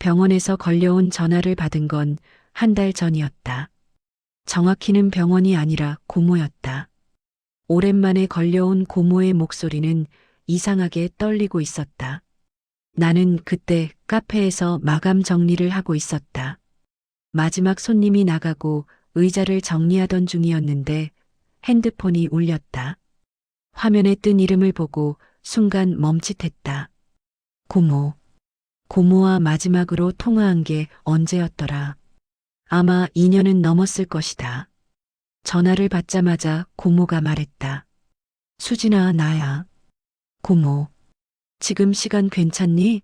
병원에서 걸려온 전화를 받은 건 한 달 전이었다. 정확히는 병원이 아니라 고모였다. 오랜만에 걸려온 고모의 목소리는 이상하게 떨리고 있었다. 나는 그때 카페에서 마감 정리를 하고 있었다. 마지막 손님이 나가고 의자를 정리하던 중이었는데 핸드폰이 울렸다. 화면에 뜬 이름을 보고 순간 멈칫했다. 고모. 고모와 마지막으로 통화한 게 언제였더라. 아마 2년은 넘었을 것이다. 전화를 받자마자 고모가 말했다. 수진아, 나야. 고모. 지금 시간 괜찮니?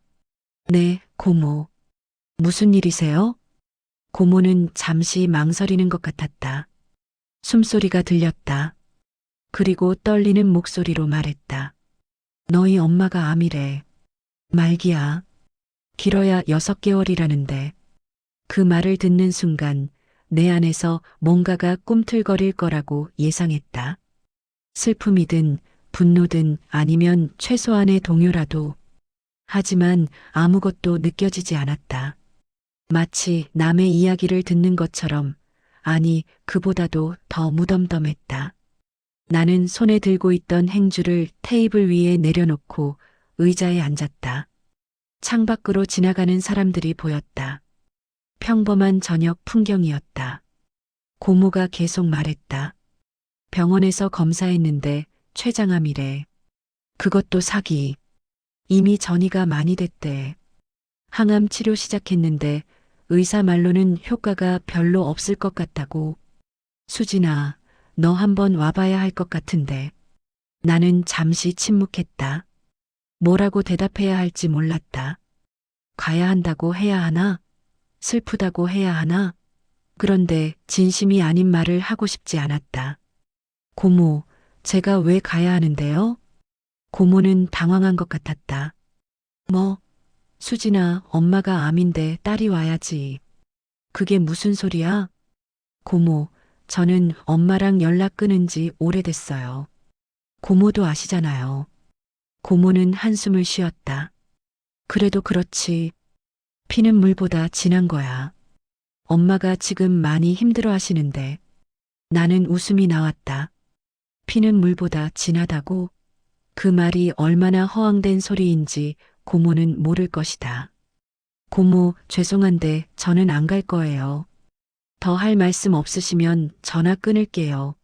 네, 고모. 무슨 일이세요? 고모는 잠시 망설이는 것 같았다. 숨소리가 들렸다. 그리고 떨리는 목소리로 말했다. 너희 엄마가 암이래. 말기야. 길어야 6개월이라는데. 그 말을 듣는 순간 내 안에서 뭔가가 꿈틀거릴 거라고 예상했다. 슬픔이든 분노든 아니면 최소한의 동요라도. 하지만 아무것도 느껴지지 않았다. 마치 남의 이야기를 듣는 것처럼, 아니 그보다도 더 무덤덤했다. 나는 손에 들고 있던 행주를 테이블 위에 내려놓고 의자에 앉았다. 창밖으로 지나가는 사람들이 보였다. 평범한 저녁 풍경이었다. 고모가 계속 말했다. 병원에서 검사했는데 췌장암이래. 그것도 사기. 이미 전이가 많이 됐대. 항암 치료 시작했는데 의사 말로는 효과가 별로 없을 것 같다고. 수진아, 너 한번 와봐야 할 것 같은데. 나는 잠시 침묵했다. 뭐라고 대답해야 할지 몰랐다. 가야 한다고 해야 하나? 슬프다고 해야 하나? 그런데 진심이 아닌 말을 하고 싶지 않았다. 고모, 제가 왜 가야 하는데요? 고모는 당황한 것 같았다. 뭐, 수진아, 엄마가 암인데 딸이 와야지. 그게 무슨 소리야? 고모, 저는 엄마랑 연락 끊은 지 오래됐어요. 고모도 아시잖아요. 고모는 한숨을 쉬었다. 그래도 그렇지. 피는 물보다 진한 거야. 엄마가 지금 많이 힘들어 하시는데. 나는 웃음이 나왔다. 피는 물보다 진하다고? 그 말이 얼마나 허황된 소리인지 고모는 모를 것이다. 고모, 죄송한데 저는 안 갈 거예요. 더 할 말씀 없으시면 전화 끊을게요.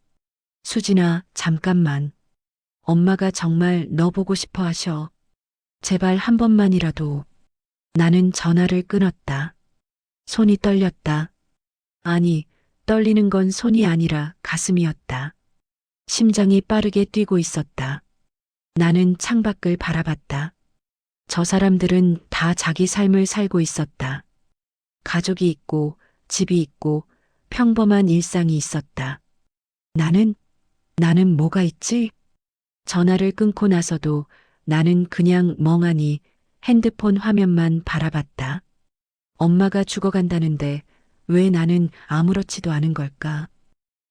수진아, 잠깐만. 엄마가 정말 너 보고 싶어 하셔. 제발 한 번만이라도. 나는 전화를 끊었다. 손이 떨렸다. 아니, 떨리는 건 손이 아니라 가슴이었다. 심장이 빠르게 뛰고 있었다. 나는 창밖을 바라봤다. 저 사람들은 다 자기 삶을 살고 있었다. 가족이 있고, 집이 있고, 평범한 일상이 있었다. 나는 뭐가 있지? 전화를 끊고 나서도 나는 그냥 멍하니 핸드폰 화면만 바라봤다. 엄마가 죽어간다는데 왜 나는 아무렇지도 않은 걸까?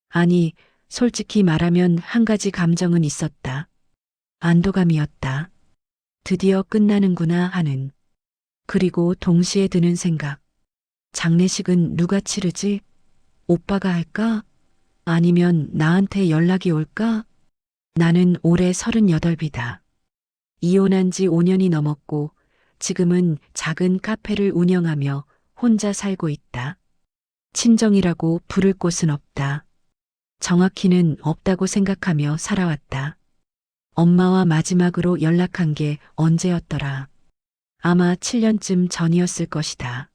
아니, 솔직히 말하면 한 가지 감정은 있었다. 안도감이었다. 드디어 끝나는구나 하는. 그리고 동시에 드는 생각. 장례식은 누가 치르지? 오빠가 할까? 아니면 나한테 연락이 올까? 나는 올해 38이다. 이혼한 지 5년이 넘었고 지금은 작은 카페를 운영하며 혼자 살고 있다. 친정이라고 부를 곳은 없다. 정확히는 없다고 생각하며 살아왔다. 엄마와 마지막으로 연락한 게 언제였더라. 아마 7년쯤 전이었을 것이다.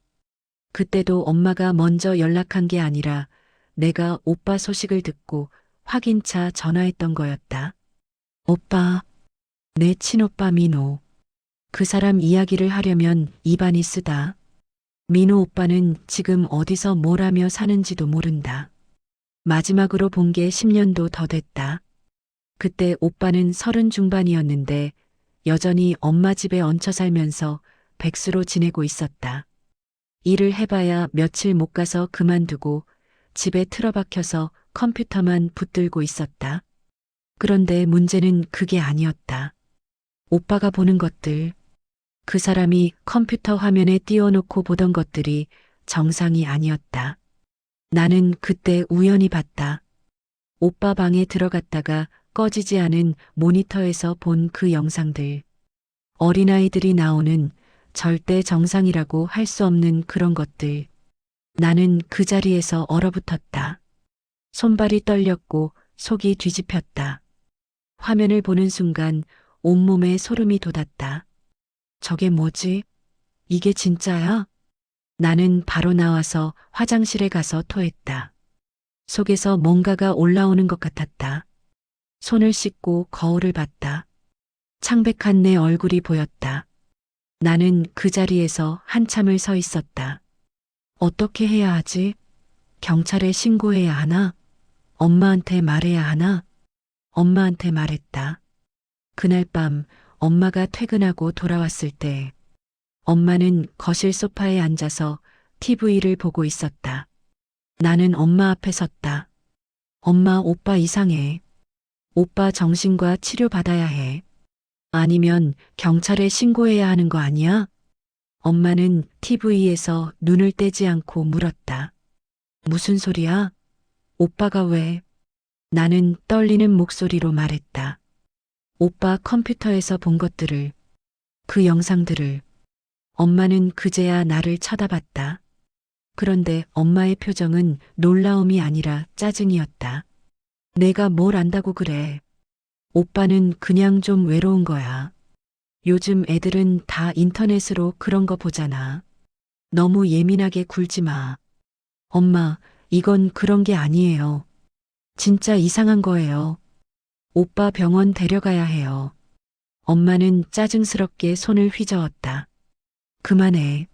그때도 엄마가 먼저 연락한 게 아니라 내가 오빠 소식을 듣고 확인차 전화했던 거였다. 오빠, 내 친오빠 민호. 그 사람 이야기를 하려면 입안이 쓰다. 민호 오빠는 지금 어디서 뭘 하며 사는지도 모른다. 마지막으로 본 게 10년도 더 됐다. 그때 오빠는 30 중반이었는데 여전히 엄마 집에 얹혀 살면서 백수로 지내고 있었다. 일을 해봐야 며칠 못 가서 그만두고 집에 틀어박혀서 컴퓨터만 붙들고 있었다. 그런데 문제는 그게 아니었다. 오빠가 보는 것들, 그 사람이 컴퓨터 화면에 띄워놓고 보던 것들이 정상이 아니었다. 나는 그때 우연히 봤다. 오빠 방에 들어갔다가 꺼지지 않은 모니터에서 본 그 영상들. 어린아이들이 나오는 절대 정상이라고 할 수 없는 그런 것들. 나는 그 자리에서 얼어붙었다. 손발이 떨렸고 속이 뒤집혔다. 화면을 보는 순간 온몸에 소름이 돋았다. 저게 뭐지? 이게 진짜야? 나는 바로 나와서 화장실에 가서 토했다. 속에서 뭔가가 올라오는 것 같았다. 손을 씻고 거울을 봤다. 창백한 내 얼굴이 보였다. 나는 그 자리에서 한참을 서 있었다. 어떻게 해야 하지? 경찰에 신고해야 하나? 엄마한테 말해야 하나? 엄마한테 말했다. 그날 밤 엄마가 퇴근하고 돌아왔을 때 엄마는 거실 소파에 앉아서 TV를 보고 있었다. 나는 엄마 앞에 섰다. 엄마, 오빠 이상해. 오빠 정신과 치료받아야 해. 아니면 경찰에 신고해야 하는 거 아니야? 엄마는 TV에서 눈을 떼지 않고 물었다. 무슨 소리야? 오빠가 왜? 나는 떨리는 목소리로 말했다. 오빠 컴퓨터에서 본 것들을, 그 영상들을. 엄마는 그제야 나를 쳐다봤다. 그런데 엄마의 표정은 놀라움이 아니라 짜증이었다. 내가 뭘 안다고 그래. 오빠는 그냥 좀 외로운 거야. 요즘 애들은 다 인터넷으로 그런 거 보잖아. 너무 예민하게 굴지 마. 엄마, 이건 그런 게 아니에요. 진짜 이상한 거예요. 오빠 병원 데려가야 해요. 엄마는 짜증스럽게 손을 휘저었다. 그만해.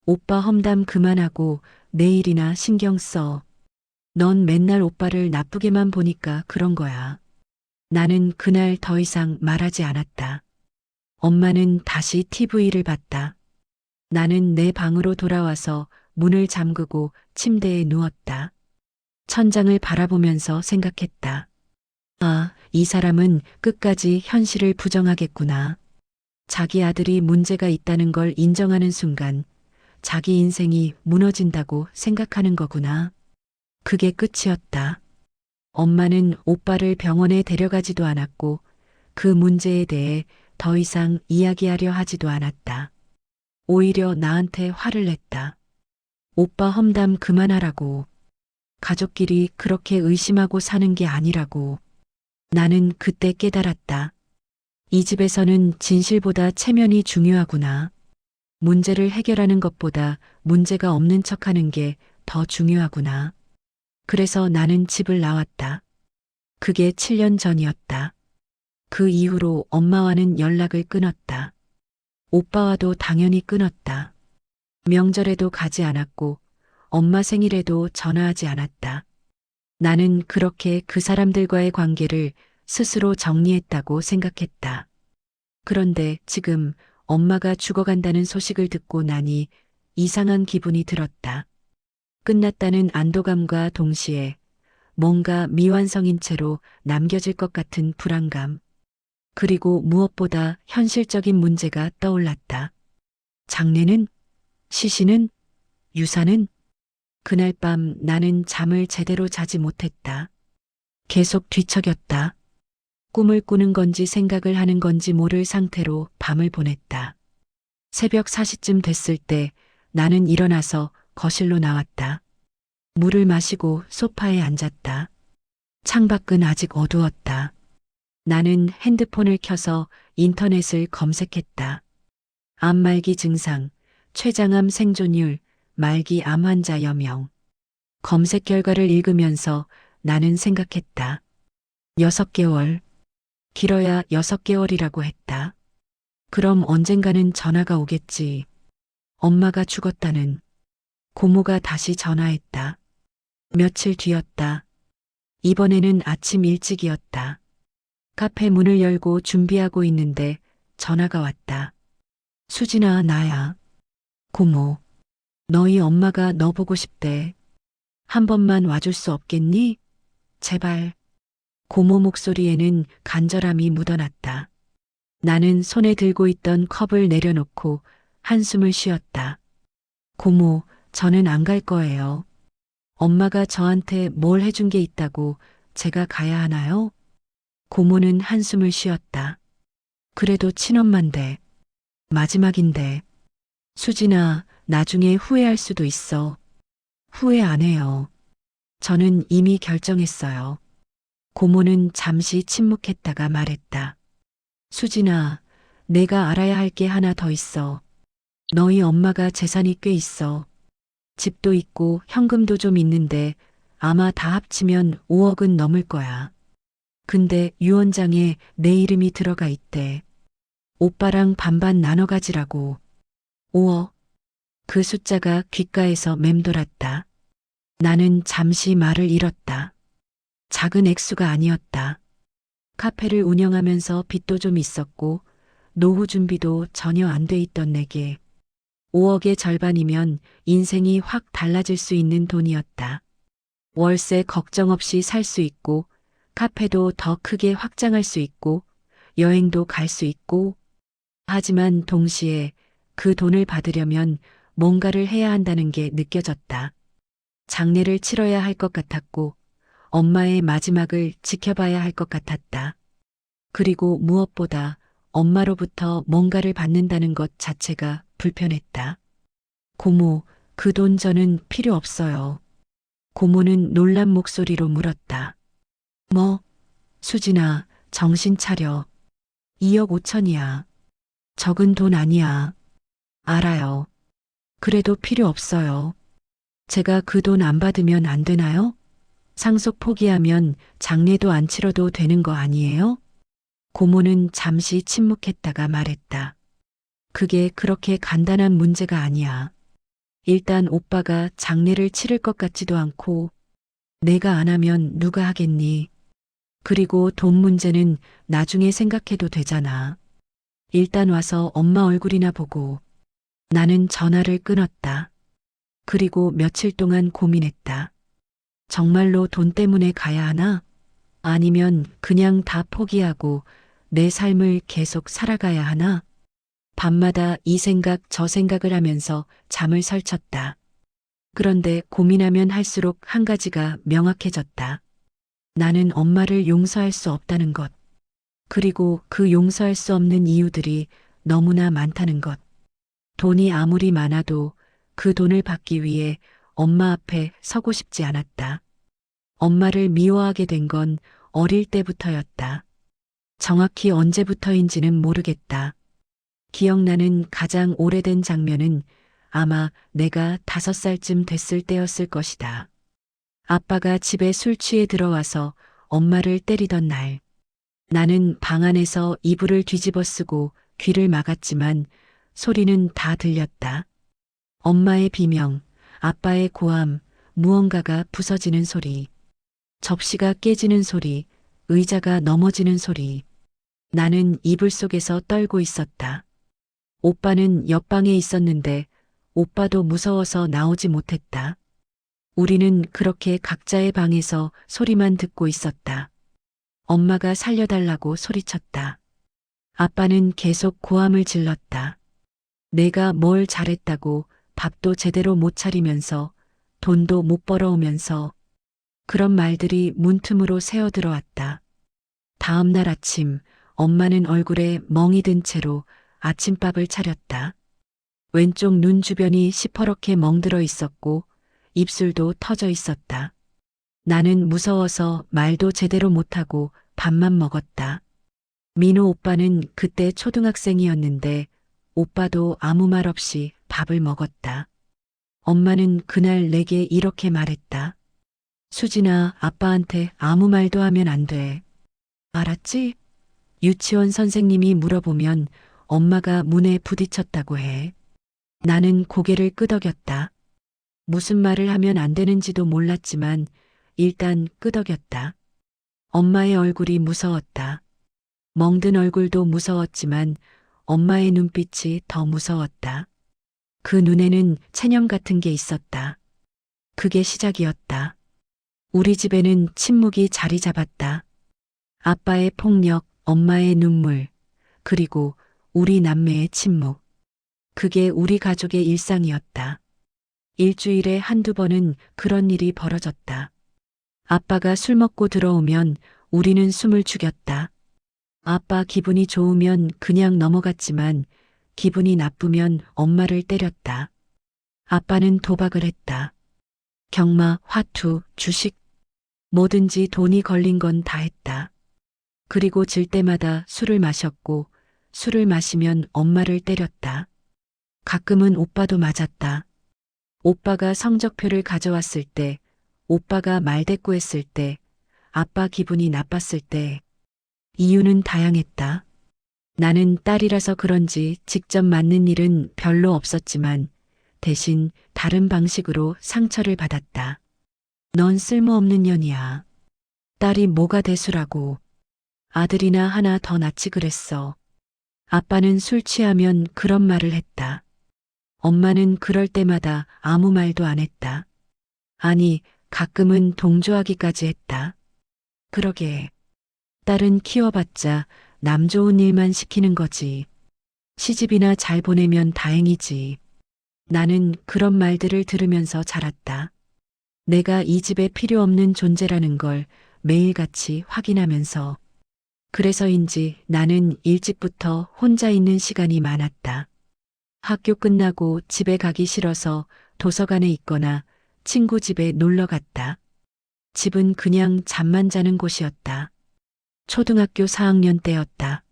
오빠 험담 그만하고 내일이나 신경 써. 넌 맨날 오빠를 나쁘게만 보니까 그런 거야. 나는 그날 더 이상 말하지 않았다. 엄마는 다시 TV를 봤다. 나는 내 방으로 돌아와서 문을 잠그고 침대에 누웠다. 천장을 바라보면서 생각했다. 아, 이 사람은 끝까지 현실을 부정하겠구나. 자기 아들이 문제가 있다는 걸 인정하는 순간 자기 인생이 무너진다고 생각하는 거구나. 그게 끝이었다. 엄마는 오빠를 병원에 데려가지도 않았고 그 문제에 대해 더 이상 이야기하려 하지도 않았다. 오히려 나한테 화를 냈다. 오빠 험담 그만하라고. 가족끼리 그렇게 의심하고 사는 게 아니라고. 나는 그때 깨달았다. 이 집에서는 진실보다 체면이 중요하구나. 문제를 해결하는 것보다 문제가 없는 척하는 게 더 중요하구나. 그래서 나는 집을 나왔다. 그게 7년 전이었다. 그 이후로 엄마와는 연락을 끊었다. 오빠와도 당연히 끊었다. 명절에도 가지 않았고 엄마 생일에도 전화하지 않았다. 나는 그렇게 그 사람들과의 관계를 스스로 정리했다고 생각했다. 그런데 지금 엄마가 죽어간다는 소식을 듣고 나니 이상한 기분이 들었다. 끝났다는 안도감과 동시에 뭔가 미완성인 채로 남겨질 것 같은 불안감. 그리고 무엇보다 현실적인 문제가 떠올랐다. 장례는? 시신은? 유산은? 그날 밤 나는 잠을 제대로 자지 못했다. 계속 뒤척였다. 꿈을 꾸는 건지 생각을 하는 건지 모를 상태로 밤을 보냈다. 새벽 4시쯤 됐을 때 나는 일어나서 거실로 나왔다. 물을 마시고 소파에 앉았다. 창밖은 아직 어두웠다. 나는 핸드폰을 켜서 인터넷을 검색했다. 암 말기 증상, 췌장암 생존율, 말기 암 환자 여명. 검색 결과를 읽으면서 나는 생각했다. 6개월. 길어야 6개월이라고 했다. 그럼 언젠가는 전화가 오겠지. 엄마가 죽었다는. 고모가 다시 전화했다. 며칠 뒤였다. 이번에는 아침 일찍이었다. 카페 문을 열고 준비하고 있는데 전화가 왔다. 수진아, 나야. 고모. 너희 엄마가 너 보고 싶대. 한 번만 와줄 수 없겠니? 제발. 고모 목소리에는 간절함이 묻어났다. 나는 손에 들고 있던 컵을 내려놓고 한숨을 쉬었다. 고모, 저는 안 갈 거예요. 엄마가 저한테 뭘 해준 게 있다고 제가 가야 하나요? 고모는 한숨을 쉬었다. 그래도 친엄만데, 마지막인데. 수진아, 나중에 후회할 수도 있어. 후회 안 해요. 저는 이미 결정했어요. 고모는 잠시 침묵했다가 말했다. 수진아, 내가 알아야 할 게 하나 더 있어. 너희 엄마가 재산이 꽤 있어. 집도 있고 현금도 좀 있는데 아마 다 합치면 5억은 넘을 거야. 근데 유언장에 내 이름이 들어가 있대. 오빠랑 반반 나눠 가지라고. 5억. 그 숫자가 귓가에서 맴돌았다. 나는 잠시 말을 잃었다. 작은 액수가 아니었다. 카페를 운영하면서 빚도 좀 있었고 노후 준비도 전혀 안 돼 있던 내게 5억의 절반이면 인생이 확 달라질 수 있는 돈이었다. 월세 걱정 없이 살 수 있고 카페도 더 크게 확장할 수 있고 여행도 갈 수 있고 하지만 동시에 그 돈을 받으려면 뭔가를 해야 한다는 게 느껴졌다. 장례를 치러야 할 것 같았고 엄마의 마지막을 지켜봐야 할 것 같았다. 그리고 무엇보다 엄마로부터 뭔가를 받는다는 것 자체가 불편했다. 고모, 그 돈 저는 필요 없어요. 고모는 놀란 목소리로 물었다. 뭐? 수진아, 정신 차려. 2억 5천이야. 적은 돈 아니야. 알아요. 그래도 필요 없어요. 제가 그 돈 안 받으면 안 되나요? 상속 포기하면 장례도 안 치러도 되는 거 아니에요? 고모는 잠시 침묵했다가 말했다. 그게 그렇게 간단한 문제가 아니야. 일단 오빠가 장례를 치를 것 같지도 않고 내가 안 하면 누가 하겠니? 그리고 돈 문제는 나중에 생각해도 되잖아. 일단 와서 엄마 얼굴이나 보고. 나는 전화를 끊었다. 그리고 며칠 동안 고민했다. 정말로 돈 때문에 가야 하나? 아니면 그냥 다 포기하고 내 삶을 계속 살아가야 하나? 밤마다 이 생각 저 생각을 하면서 잠을 설쳤다. 그런데 고민하면 할수록 한 가지가 명확해졌다. 나는 엄마를 용서할 수 없다는 것. 그리고 그 용서할 수 없는 이유들이 너무나 많다는 것. 돈이 아무리 많아도 그 돈을 받기 위해 엄마 앞에 서고 싶지 않았다. 엄마를 미워하게 된 건 어릴 때부터였다. 정확히 언제부터인지는 모르겠다. 기억나는 가장 오래된 장면은 아마 내가 5살쯤 됐을 때였을 것이다. 아빠가 집에 술 취해 들어와서 엄마를 때리던 날. 나는 방 안에서 이불을 뒤집어 쓰고 귀를 막았지만 소리는 다 들렸다. 엄마의 비명, 아빠의 고함, 무언가가 부서지는 소리, 접시가 깨지는 소리, 의자가 넘어지는 소리. 나는 이불 속에서 떨고 있었다. 오빠는 옆방에 있었는데 오빠도 무서워서 나오지 못했다. 우리는 그렇게 각자의 방에서 소리만 듣고 있었다. 엄마가 살려달라고 소리쳤다. 아빠는 계속 고함을 질렀다. 내가 뭘 잘했다고 밥도 제대로 못 차리면서 돈도 못 벌어오면서 그런 말들이 문틈으로 새어 들어왔다. 다음 날 아침 엄마는 얼굴에 멍이 든 채로 아침밥을 차렸다. 왼쪽 눈 주변이 시퍼렇게 멍들어 있었고 입술도 터져 있었다. 나는 무서워서 말도 제대로 못하고 밥만 먹었다. 민호 오빠는 그때 초등학생이었는데 오빠도 아무 말 없이 밥을 먹었다. 엄마는 그날 내게 이렇게 말했다. 수진아, 아빠한테 아무 말도 하면 안 돼. 알았지? 유치원 선생님이 물어보면 엄마가 문에 부딪혔다고 해. 나는 고개를 끄덕였다. 무슨 말을 하면 안 되는지도 몰랐지만 일단 끄덕였다. 엄마의 얼굴이 무서웠다. 멍든 얼굴도 무서웠지만 엄마의 눈빛이 더 무서웠다. 그 눈에는 체념 같은 게 있었다. 그게 시작이었다. 우리 집에는 침묵이 자리 잡았다. 아빠의 폭력, 엄마의 눈물, 그리고 우리 남매의 침묵. 그게 우리 가족의 일상이었다. 일주일에 한두 번은 그런 일이 벌어졌다. 아빠가 술 먹고 들어오면 우리는 숨을 죽였다. 아빠 기분이 좋으면 그냥 넘어갔지만 기분이 나쁘면 엄마를 때렸다. 아빠는 도박을 했다. 경마, 화투, 주식, 뭐든지 돈이 걸린 건 다 했다. 그리고 질 때마다 술을 마셨고 술을 마시면 엄마를 때렸다. 가끔은 오빠도 맞았다. 오빠가 성적표를 가져왔을 때, 오빠가 말대꾸했을 때, 아빠 기분이 나빴을 때. 이유는 다양했다. 나는 딸이라서 그런지 직접 맞는 일은 별로 없었지만 대신 다른 방식으로 상처를 받았다. 넌 쓸모없는 년이야. 딸이 뭐가 대수라고. 아들이나 하나 더 낳지 그랬어. 아빠는 술 취하면 그런 말을 했다. 엄마는 그럴 때마다 아무 말도 안 했다. 아니, 가끔은 동조하기까지 했다. 그러게. 딸은 키워봤자 남 좋은 일만 시키는 거지. 시집이나 잘 보내면 다행이지. 나는 그런 말들을 들으면서 자랐다. 내가 이 집에 필요 없는 존재라는 걸 매일같이 확인하면서. 그래서인지 나는 일찍부터 혼자 있는 시간이 많았다. 학교 끝나고 집에 가기 싫어서 도서관에 있거나 친구 집에 놀러 갔다. 집은 그냥 잠만 자는 곳이었다. 초등학교 4학년 때였다.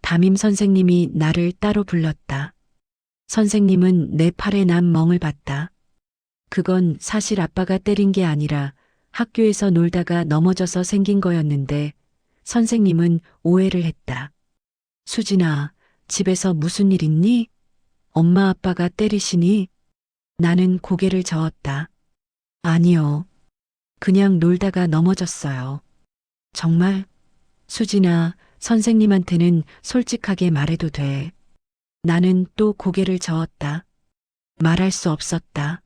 담임 선생님이 나를 따로 불렀다. 선생님은 내 팔에 난 멍을 봤다. 그건 사실 아빠가 때린 게 아니라 학교에서 놀다가 넘어져서 생긴 거였는데 선생님은 오해를 했다. 수진아, 집에서 무슨 일 있니? 엄마 아빠가 때리시니? 나는 고개를 저었다. 아니요. 그냥 놀다가 넘어졌어요. 정말? 수진아, 선생님한테는 솔직하게 말해도 돼. 나는 또 고개를 저었다. 말할 수 없었다.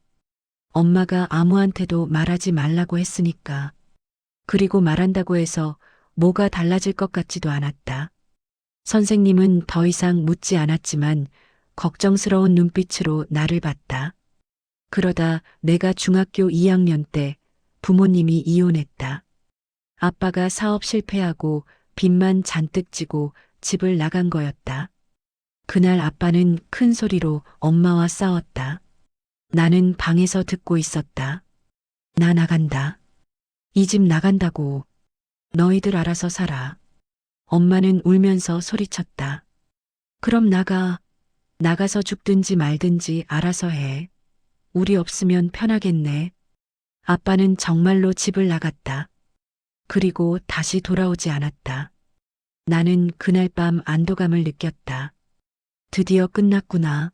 엄마가 아무한테도 말하지 말라고 했으니까. 그리고 말한다고 해서 뭐가 달라질 것 같지도 않았다. 선생님은 더 이상 묻지 않았지만 걱정스러운 눈빛으로 나를 봤다. 그러다 내가 중학교 2학년 때 부모님이 이혼했다. 아빠가 사업 실패하고 빚만 잔뜩 지고 집을 나간 거였다. 그날 아빠는 큰 소리로 엄마와 싸웠다. 나는 방에서 듣고 있었다. 나 나간다. 이 집 나간다고. 너희들 알아서 살아. 엄마는 울면서 소리쳤다. 그럼 나가. 나가서 죽든지 말든지 알아서 해. 우리 없으면 편하겠네. 아빠는 정말로 집을 나갔다. 그리고 다시 돌아오지 않았다. 나는 그날 밤 안도감을 느꼈다. 드디어 끝났구나.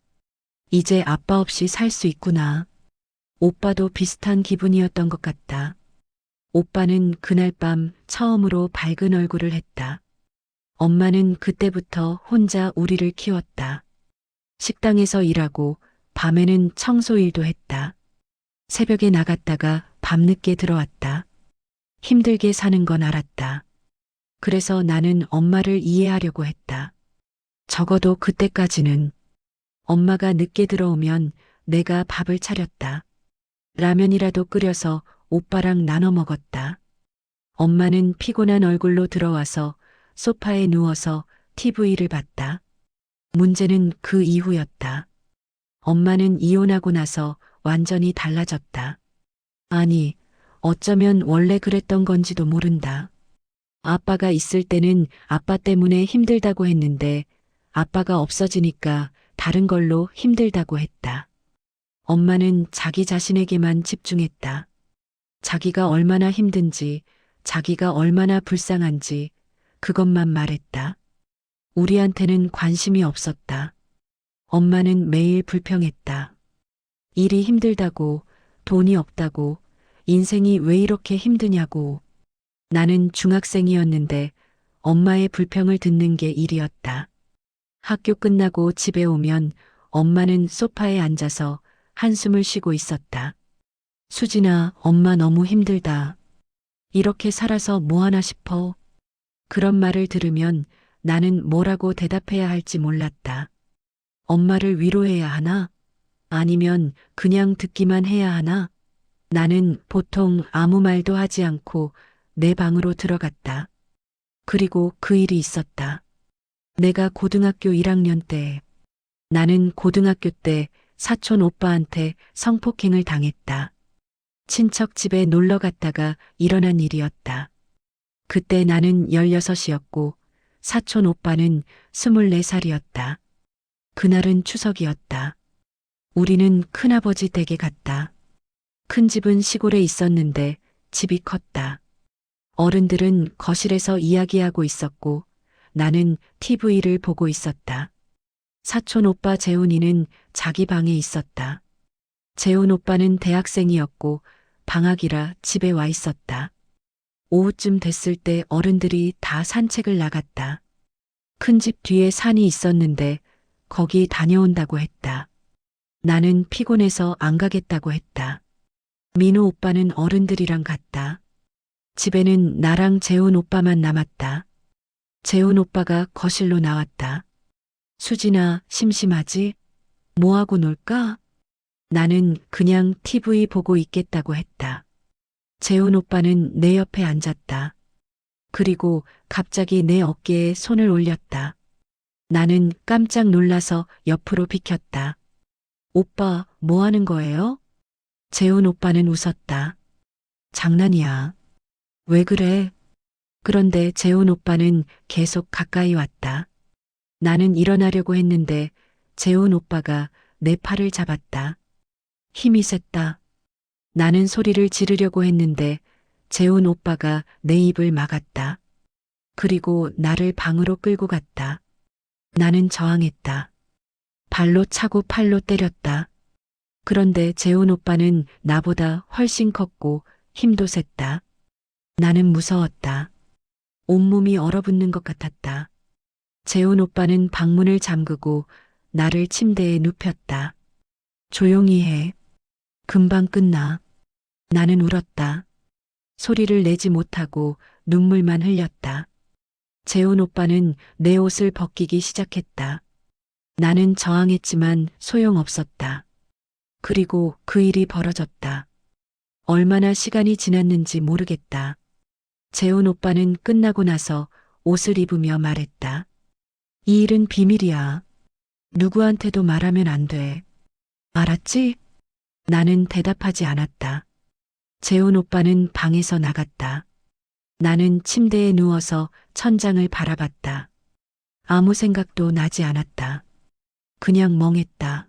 이제 아빠 없이 살 수 있구나. 오빠도 비슷한 기분이었던 것 같다. 오빠는 그날 밤 처음으로 밝은 얼굴을 했다. 엄마는 그때부터 혼자 우리를 키웠다. 식당에서 일하고 밤에는 청소 일도 했다. 새벽에 나갔다가 밤늦게 들어왔다. 힘들게 사는 건 알았다. 그래서 나는 엄마를 이해하려고 했다. 적어도 그때까지는. 엄마가 늦게 들어오면 내가 밥을 차렸다. 라면이라도 끓여서 오빠랑 나눠 먹었다. 엄마는 피곤한 얼굴로 들어와서 소파에 누워서 TV를 봤다. 문제는 그 이후였다. 엄마는 이혼하고 나서 완전히 달라졌다. 아니, 어쩌면 원래 그랬던 건지도 모른다. 아빠가 있을 때는 아빠 때문에 힘들다고 했는데 아빠가 없어지니까 다른 걸로 힘들다고 했다. 엄마는 자기 자신에게만 집중했다. 자기가 얼마나 힘든지, 자기가 얼마나 불쌍한지 그것만 말했다. 우리한테는 관심이 없었다. 엄마는 매일 불평했다. 일이 힘들다고, 돈이 없다고, 인생이 왜 이렇게 힘드냐고. 나는 중학생이었는데 엄마의 불평을 듣는 게 일이었다. 학교 끝나고 집에 오면 엄마는 소파에 앉아서 한숨을 쉬고 있었다. 수진아, 엄마 너무 힘들다. 이렇게 살아서 뭐 하나 싶어. 그런 말을 들으면 나는 뭐라고 대답해야 할지 몰랐다. 엄마를 위로해야 하나? 아니면 그냥 듣기만 해야 하나? 나는 보통 아무 말도 하지 않고 내 방으로 들어갔다. 그리고 그 일이 있었다. 내가 고등학교 1학년 때, 나는 고등학교 때 사촌 오빠한테 성폭행을 당했다. 친척 집에 놀러 갔다가 일어난 일이었다. 그때 나는 16이었고 사촌 오빠는 24살이었다. 그날은 추석이었다. 우리는 큰아버지 댁에 갔다. 큰 집은 시골에 있었는데 집이 컸다. 어른들은 거실에서 이야기하고 있었고 나는 TV를 보고 있었다. 사촌 오빠 재훈이는 자기 방에 있었다. 재훈 오빠는 대학생이었고 방학이라 집에 와 있었다. 오후쯤 됐을 때 어른들이 다 산책을 나갔다. 큰 집 뒤에 산이 있었는데 거기 다녀온다고 했다. 나는 피곤해서 안 가겠다고 했다. 민호 오빠는 어른들이랑 갔다. 집에는 나랑 재훈 오빠만 남았다. 재훈 오빠가 거실로 나왔다. 수진아, 심심하지? 뭐하고 놀까? 나는 그냥 TV 보고 있겠다고 했다. 재훈 오빠는 내 옆에 앉았다. 그리고 갑자기 내 어깨에 손을 올렸다. 나는 깜짝 놀라서 옆으로 비켰다. 오빠, 뭐 하는 거예요? 재훈 오빠는 웃었다. 장난이야. 왜 그래? 그런데 재훈 오빠는 계속 가까이 왔다. 나는 일어나려고 했는데 재훈 오빠가 내 팔을 잡았다. 힘이 셌다. 나는 소리를 지르려고 했는데 재훈 오빠가 내 입을 막았다. 그리고 나를 방으로 끌고 갔다. 나는 저항했다. 발로 차고 팔로 때렸다. 그런데 재훈 오빠는 나보다 훨씬 컸고 힘도 셌다. 나는 무서웠다. 온몸이 얼어붙는 것 같았다. 재훈 오빠는 방문을 잠그고 나를 침대에 눕혔다. 조용히 해. 금방 끝나. 나는 울었다. 소리를 내지 못하고 눈물만 흘렸다. 재훈 오빠는 내 옷을 벗기기 시작했다. 나는 저항했지만 소용없었다. 그리고 그 일이 벌어졌다. 얼마나 시간이 지났는지 모르겠다. 재훈 오빠는 끝나고 나서 옷을 입으며 말했다. 이 일은 비밀이야. 누구한테도 말하면 안 돼. 알았지? 나는 대답하지 않았다. 재훈 오빠는 방에서 나갔다. 나는 침대에 누워서 천장을 바라봤다. 아무 생각도 나지 않았다. 그냥 멍했다.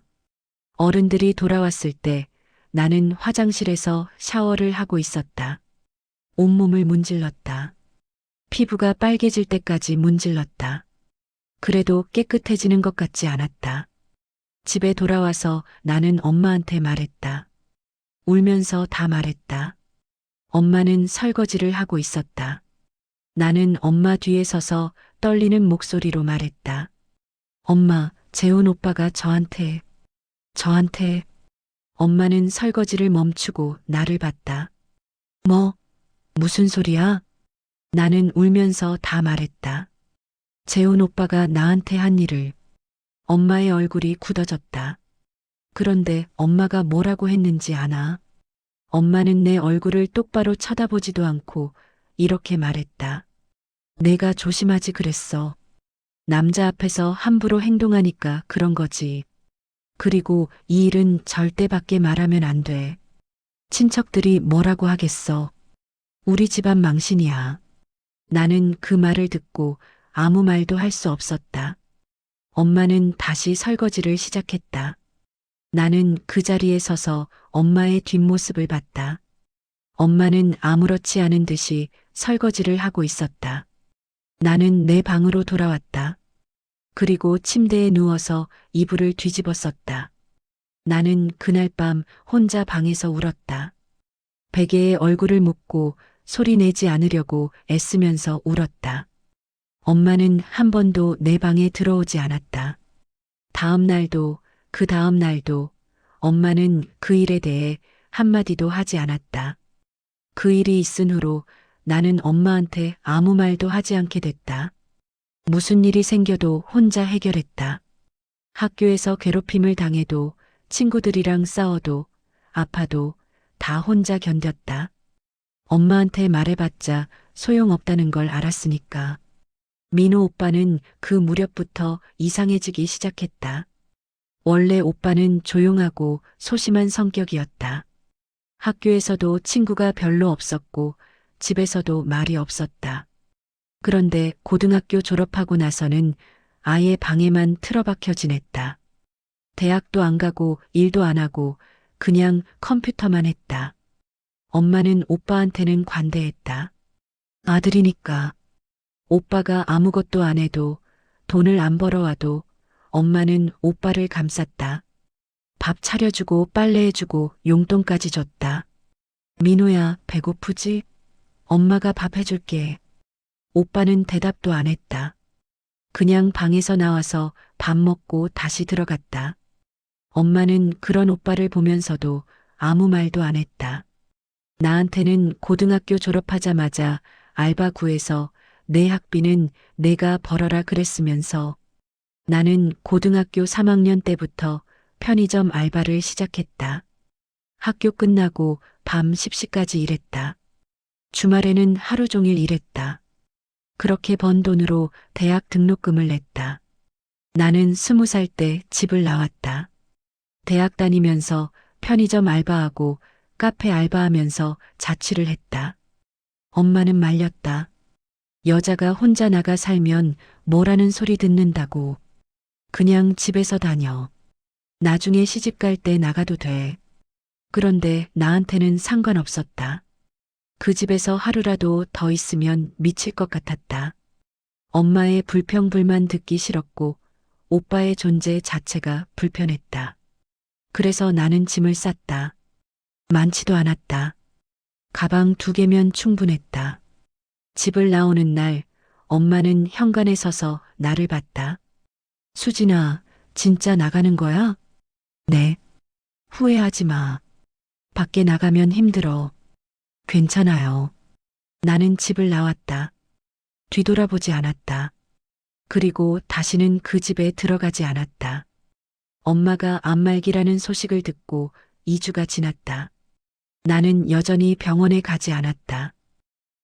어른들이 돌아왔을 때 나는 화장실에서 샤워를 하고 있었다. 온몸을 문질렀다. 피부가 빨개질 때까지 문질렀다. 그래도 깨끗해지는 것 같지 않았다. 집에 돌아와서 나는 엄마한테 말했다. 울면서 다 말했다. 엄마는 설거지를 하고 있었다. 나는 엄마 뒤에 서서 떨리는 목소리로 말했다. 엄마, 재훈 오빠가 저한테. 엄마는 설거지를 멈추고 나를 봤다. 뭐, 무슨 소리야? 나는 울면서 다 말했다. 재훈 오빠가 나한테 한 일을. 엄마의 얼굴이 굳어졌다. 그런데 엄마가 뭐라고 했는지 아나? 엄마는 내 얼굴을 똑바로 쳐다보지도 않고 이렇게 말했다. 내가 조심하지 그랬어. 남자 앞에서 함부로 행동하니까 그런 거지. 그리고 이 일은 절대 밖에 말하면 안 돼. 친척들이 뭐라고 하겠어. 우리 집안 망신이야. 나는 그 말을 듣고 아무 말도 할 수 없었다. 엄마는 다시 설거지를 시작했다. 나는 그 자리에 서서 엄마의 뒷모습을 봤다. 엄마는 아무렇지 않은 듯이 설거지를 하고 있었다. 나는 내 방으로 돌아왔다. 그리고 침대에 누워서 이불을 뒤집었었다. 나는 그날 밤 혼자 방에서 울었다. 베개에 얼굴을 묻고 소리 내지 않으려고 애쓰면서 울었다. 엄마는 한 번도 내 방에 들어오지 않았다. 다음 날도 그 다음 날도 엄마는 그 일에 대해 한마디도 하지 않았다. 그 일이 있은 후로 나는 엄마한테 아무 말도 하지 않게 됐다. 무슨 일이 생겨도 혼자 해결했다. 학교에서 괴롭힘을 당해도 친구들이랑 싸워도 아파도 다 혼자 견뎠다. 엄마한테 말해봤자 소용없다는 걸 알았으니까. 민호 오빠는 그 무렵부터 이상해지기 시작했다. 원래 오빠는 조용하고 소심한 성격이었다. 학교에서도 친구가 별로 없었고 집에서도 말이 없었다. 그런데 고등학교 졸업하고 나서는 아예 방에만 틀어박혀 지냈다. 대학도 안 가고 일도 안 하고 그냥 컴퓨터만 했다. 엄마는 오빠한테는 관대했다. 아들이니까. 오빠가 아무것도 안 해도 돈을 안 벌어와도 엄마는 오빠를 감쌌다. 밥 차려주고 빨래해주고 용돈까지 줬다. 민호야, 배고프지? 엄마가 밥 해줄게. 오빠는 대답도 안 했다. 그냥 방에서 나와서 밥 먹고 다시 들어갔다. 엄마는 그런 오빠를 보면서도 아무 말도 안 했다. 나한테는 고등학교 졸업하자마자 알바 구해서 내 학비는 내가 벌어라 그랬으면서 나는 고등학교 3학년 때부터 편의점 알바를 시작했다. 학교 끝나고 밤 10시까지 일했다. 주말에는 하루 종일 일했다. 그렇게 번 돈으로 대학 등록금을 냈다. 나는 20살 때 집을 나왔다. 대학 다니면서 편의점 알바하고 카페 알바하면서 자취를 했다. 엄마는 말렸다. 여자가 혼자 나가 살면 뭐라는 소리 듣는다고. 그냥 집에서 다녀. 나중에 시집 갈 때 나가도 돼. 그런데 나한테는 상관없었다. 그 집에서 하루라도 더 있으면 미칠 것 같았다. 엄마의 불평불만 듣기 싫었고 오빠의 존재 자체가 불편했다. 그래서 나는 짐을 쌌다. 많지도 않았다. 가방 2개면 충분했다. 집을 나오는 날 엄마는 현관에 서서 나를 봤다. 수진아, 진짜 나가는 거야? 네. 후회하지 마. 밖에 나가면 힘들어. 괜찮아요. 나는 집을 나왔다. 뒤돌아보지 않았다. 그리고 다시는 그 집에 들어가지 않았다. 엄마가 암말기라는 소식을 듣고 2주가 지났다. 나는 여전히 병원에 가지 않았다.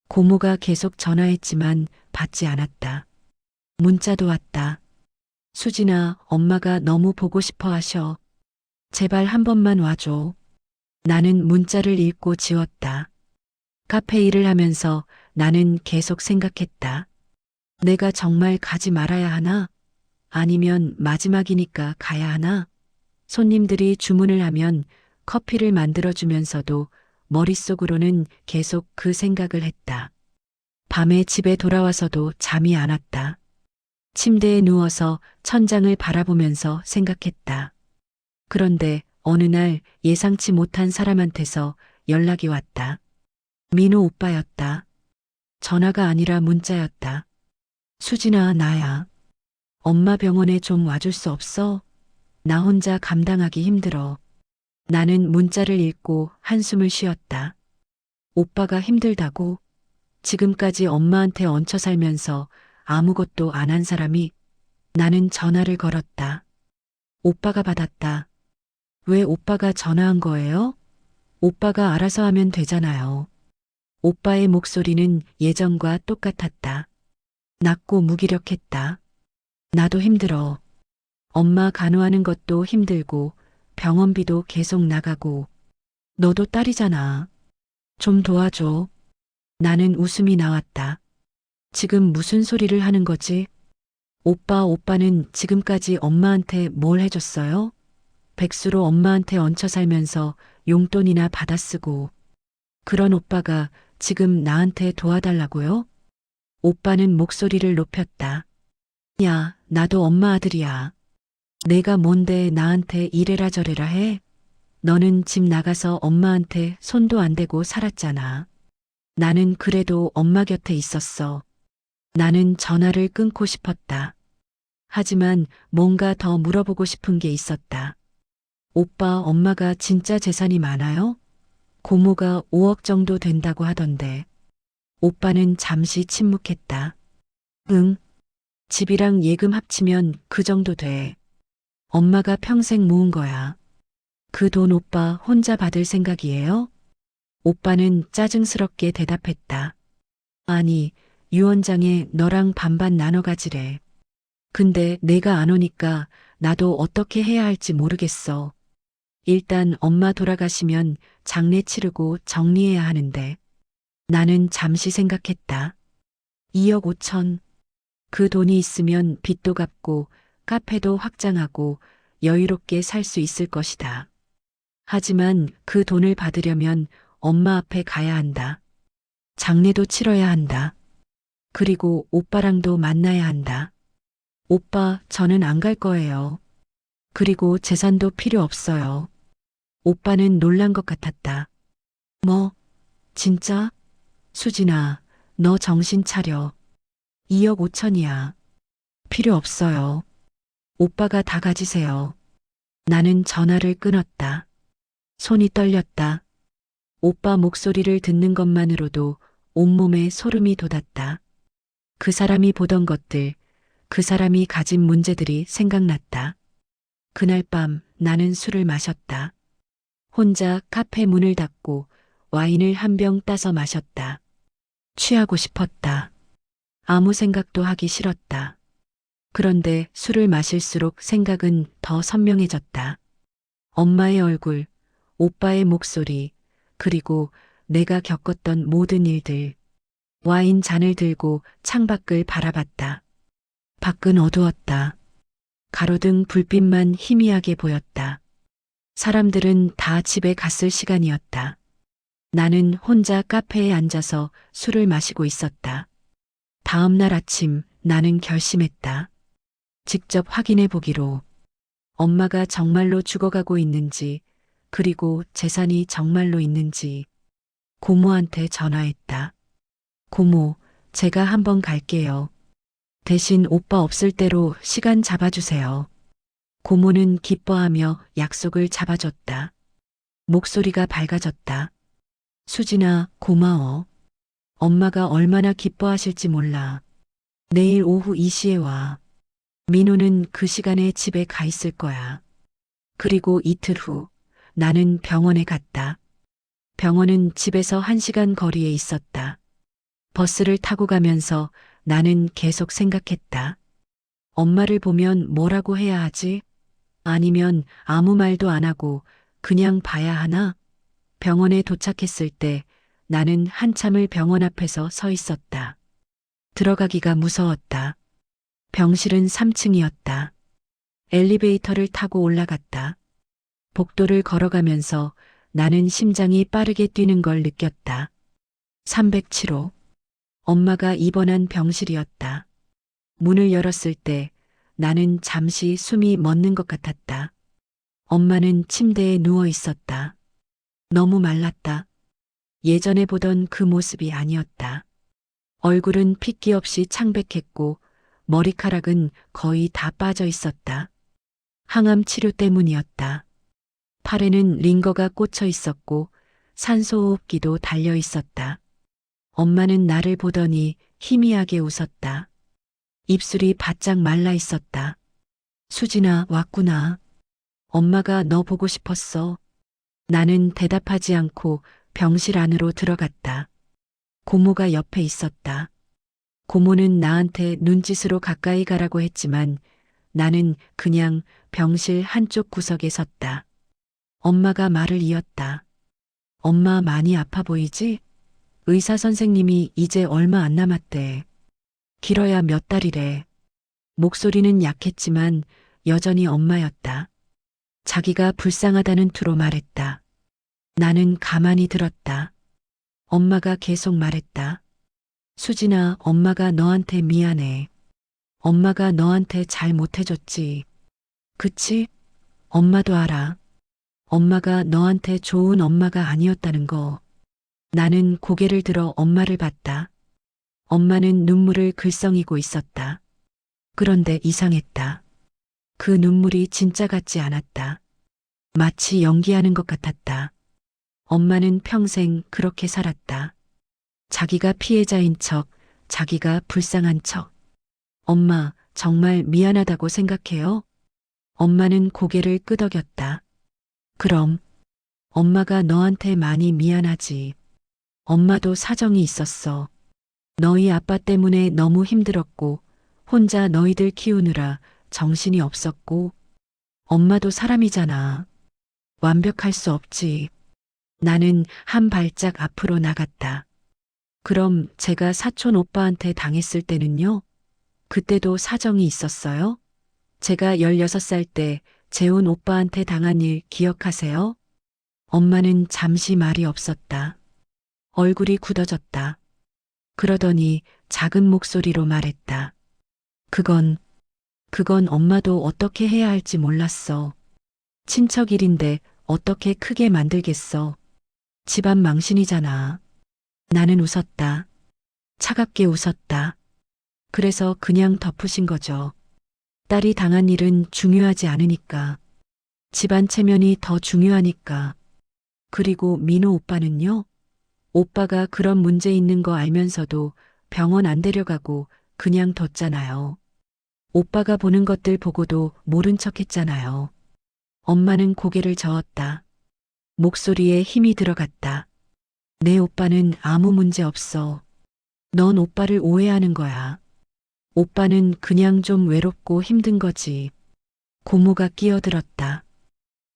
고모가 계속 전화했지만 받지 않았다. 문자도 왔다. 수진아, 엄마가 너무 보고 싶어 하셔. 제발 한 번만 와줘. 나는 문자를 읽고 지웠다. 카페 일을 하면서 나는 계속 생각했다. 내가 정말 가지 말아야 하나? 아니면 마지막이니까 가야 하나? 손님들이 주문을 하면 커피를 만들어주면서도 머릿속으로는 계속 그 생각을 했다. 밤에 집에 돌아와서도 잠이 안 왔다. 침대에 누워서 천장을 바라보면서 생각했다. 그런데 어느 날 예상치 못한 사람한테서 연락이 왔다. 민호 오빠였다. 전화가 아니라 문자였다. 수진아, 나야. 엄마 병원에 좀 와줄 수 없어? 나 혼자 감당하기 힘들어. 나는 문자를 읽고 한숨을 쉬었다. 오빠가 힘들다고? 지금까지 엄마한테 얹혀 살면서 아무것도 안 한 사람이. 나는 전화를 걸었다. 오빠가 받았다. 왜 오빠가 전화한 거예요? 오빠가 알아서 하면 되잖아요. 오빠의 목소리는 예전과 똑같았다. 낮고 무기력했다. 나도 힘들어. 엄마 간호하는 것도 힘들고 병원비도 계속 나가고. 너도 딸이잖아. 좀 도와줘. 나는 웃음이 나왔다. 지금 무슨 소리를 하는 거지? 오빠는 지금까지 엄마한테 뭘 해줬어요? 백수로 엄마한테 얹혀 살면서 용돈이나 받아 쓰고. 그런 오빠가 지금 나한테 도와달라고요? 오빠는 목소리를 높였다. 야, 나도 엄마 아들이야. 내가 뭔데 나한테 이래라 저래라 해? 너는 집 나가서 엄마한테 손도 안 대고 살았잖아. 나는 그래도 엄마 곁에 있었어. 나는 전화를 끊고 싶었다. 하지만 뭔가 더 물어보고 싶은 게 있었다. 오빠, 엄마가 진짜 재산이 많아요? 고모가 5억 정도 된다고 하던데. 오빠는 잠시 침묵했다. 응. 집이랑 예금 합치면 그 정도 돼. 엄마가 평생 모은 거야. 그 돈 오빠 혼자 받을 생각이에요? 오빠는 짜증스럽게 대답했다. 아니, 유언장에 너랑 반반 나눠 가지래. 근데 내가 안 오니까 나도 어떻게 해야 할지 모르겠어. 일단 엄마 돌아가시면 장례 치르고 정리해야 하는데. 나는 잠시 생각했다. 2억 5천. 그 돈이 있으면 빚도 갚고 카페도 확장하고 여유롭게 살 수 있을 것이다. 하지만 그 돈을 받으려면 엄마 앞에 가야 한다. 장례도 치러야 한다. 그리고 오빠랑도 만나야 한다. 오빠, 저는 안 갈 거예요. 그리고 재산도 필요 없어요. 오빠는 놀란 것 같았다. 뭐, 진짜? 수진아, 너 정신 차려. 2억 5천이야. 필요 없어요. 오빠가 다 가지세요. 나는 전화를 끊었다. 손이 떨렸다. 오빠 목소리를 듣는 것만으로도 온몸에 소름이 돋았다. 그 사람이 보던 것들, 그 사람이 가진 문제들이 생각났다. 그날 밤 나는 술을 마셨다. 혼자 카페 문을 닫고 와인을 한 병 따서 마셨다. 취하고 싶었다. 아무 생각도 하기 싫었다. 그런데 술을 마실수록 생각은 더 선명해졌다. 엄마의 얼굴, 오빠의 목소리, 그리고 내가 겪었던 모든 일들. 와인 잔을 들고 창밖을 바라봤다. 밖은 어두웠다. 가로등 불빛만 희미하게 보였다. 사람들은 다 집에 갔을 시간이었다. 나는 혼자 카페에 앉아서 술을 마시고 있었다. 다음 날 아침 나는 결심했다. 직접 확인해 보기로. 엄마가 정말로 죽어가고 있는지, 그리고 재산이 정말로 있는지. 고모한테 전화했다. 고모, 제가 한번 갈게요. 대신 오빠 없을 때로 시간 잡아주세요. 고모는 기뻐하며 약속을 잡아줬다. 목소리가 밝아졌다. 수진아, 고마워. 엄마가 얼마나 기뻐하실지 몰라. 내일 오후 2시에 와. 민호는 그 시간에 집에 가 있을 거야. 그리고 이틀 후 나는 병원에 갔다. 병원은 집에서 1시간 거리에 있었다. 버스를 타고 가면서 나는 계속 생각했다. 엄마를 보면 뭐라고 해야 하지? 아니면 아무 말도 안 하고 그냥 봐야 하나? 병원에 도착했을 때 나는 한참을 병원 앞에서 서 있었다. 들어가기가 무서웠다. 병실은 3층이었다. 엘리베이터를 타고 올라갔다. 복도를 걸어가면서 나는 심장이 빠르게 뛰는 걸 느꼈다. 307호. 엄마가 입원한 병실이었다. 문을 열었을 때 나는 잠시 숨이 멎는 것 같았다. 엄마는 침대에 누워 있었다. 너무 말랐다. 예전에 보던 그 모습이 아니었다. 얼굴은 핏기 없이 창백했고 머리카락은 거의 다 빠져 있었다. 항암 치료 때문이었다. 팔에는 링거가 꽂혀 있었고 산소호흡기도 달려 있었다. 엄마는 나를 보더니 희미하게 웃었다. 입술이 바짝 말라 있었다. 수진아, 왔구나. 엄마가 너 보고 싶었어. 나는 대답하지 않고 병실 안으로 들어갔다. 고모가 옆에 있었다. 고모는 나한테 눈짓으로 가까이 가라고 했지만 나는 그냥 병실 한쪽 구석에 섰다. 엄마가 말을 이었다. 엄마 많이 아파 보이지? 의사 선생님이 이제 얼마 안 남았대. 길어야 몇 달이래. 목소리는 약했지만 여전히 엄마였다. 자기가 불쌍하다는 투로 말했다. 나는 가만히 들었다. 엄마가 계속 말했다. 수진아, 엄마가 너한테 미안해. 엄마가 너한테 잘 못해줬지. 그치? 엄마도 알아. 엄마가 너한테 좋은 엄마가 아니었다는 거. 나는 고개를 들어 엄마를 봤다. 엄마는 눈물을 글썽이고 있었다. 그런데 이상했다. 그 눈물이 진짜 같지 않았다. 마치 연기하는 것 같았다. 엄마는 평생 그렇게 살았다. 자기가 피해자인 척, 자기가 불쌍한 척. 엄마, 정말 미안하다고 생각해요? 엄마는 고개를 끄덕였다. 그럼 엄마가 너한테 많이 미안하지. 엄마도 사정이 있었어. 너희 아빠 때문에 너무 힘들었고 혼자 너희들 키우느라 정신이 없었고 엄마도 사람이잖아. 완벽할 수 없지. 나는 한 발짝 앞으로 나갔다. 그럼 제가 사촌 오빠한테 당했을 때는요? 그때도 사정이 있었어요? 제가 16살 때 재훈 오빠한테 당한 일 기억하세요? 엄마는 잠시 말이 없었다. 얼굴이 굳어졌다. 그러더니 작은 목소리로 말했다. 그건 엄마도 어떻게 해야 할지 몰랐어. 친척 일인데 어떻게 크게 만들겠어. 집안 망신이잖아. 나는 웃었다. 차갑게 웃었다. 그래서 그냥 덮으신 거죠. 딸이 당한 일은 중요하지 않으니까. 집안 체면이 더 중요하니까. 그리고 민호 오빠는요? 오빠가 그런 문제 있는 거 알면서도 병원 안 데려가고 그냥 뒀잖아요. 오빠가 보는 것들 보고도 모른 척 했잖아요. 엄마는 고개를 저었다. 목소리에 힘이 들어갔다. 내 오빠는 아무 문제 없어. 넌 오빠를 오해하는 거야. 오빠는 그냥 좀 외롭고 힘든 거지. 고모가 끼어들었다.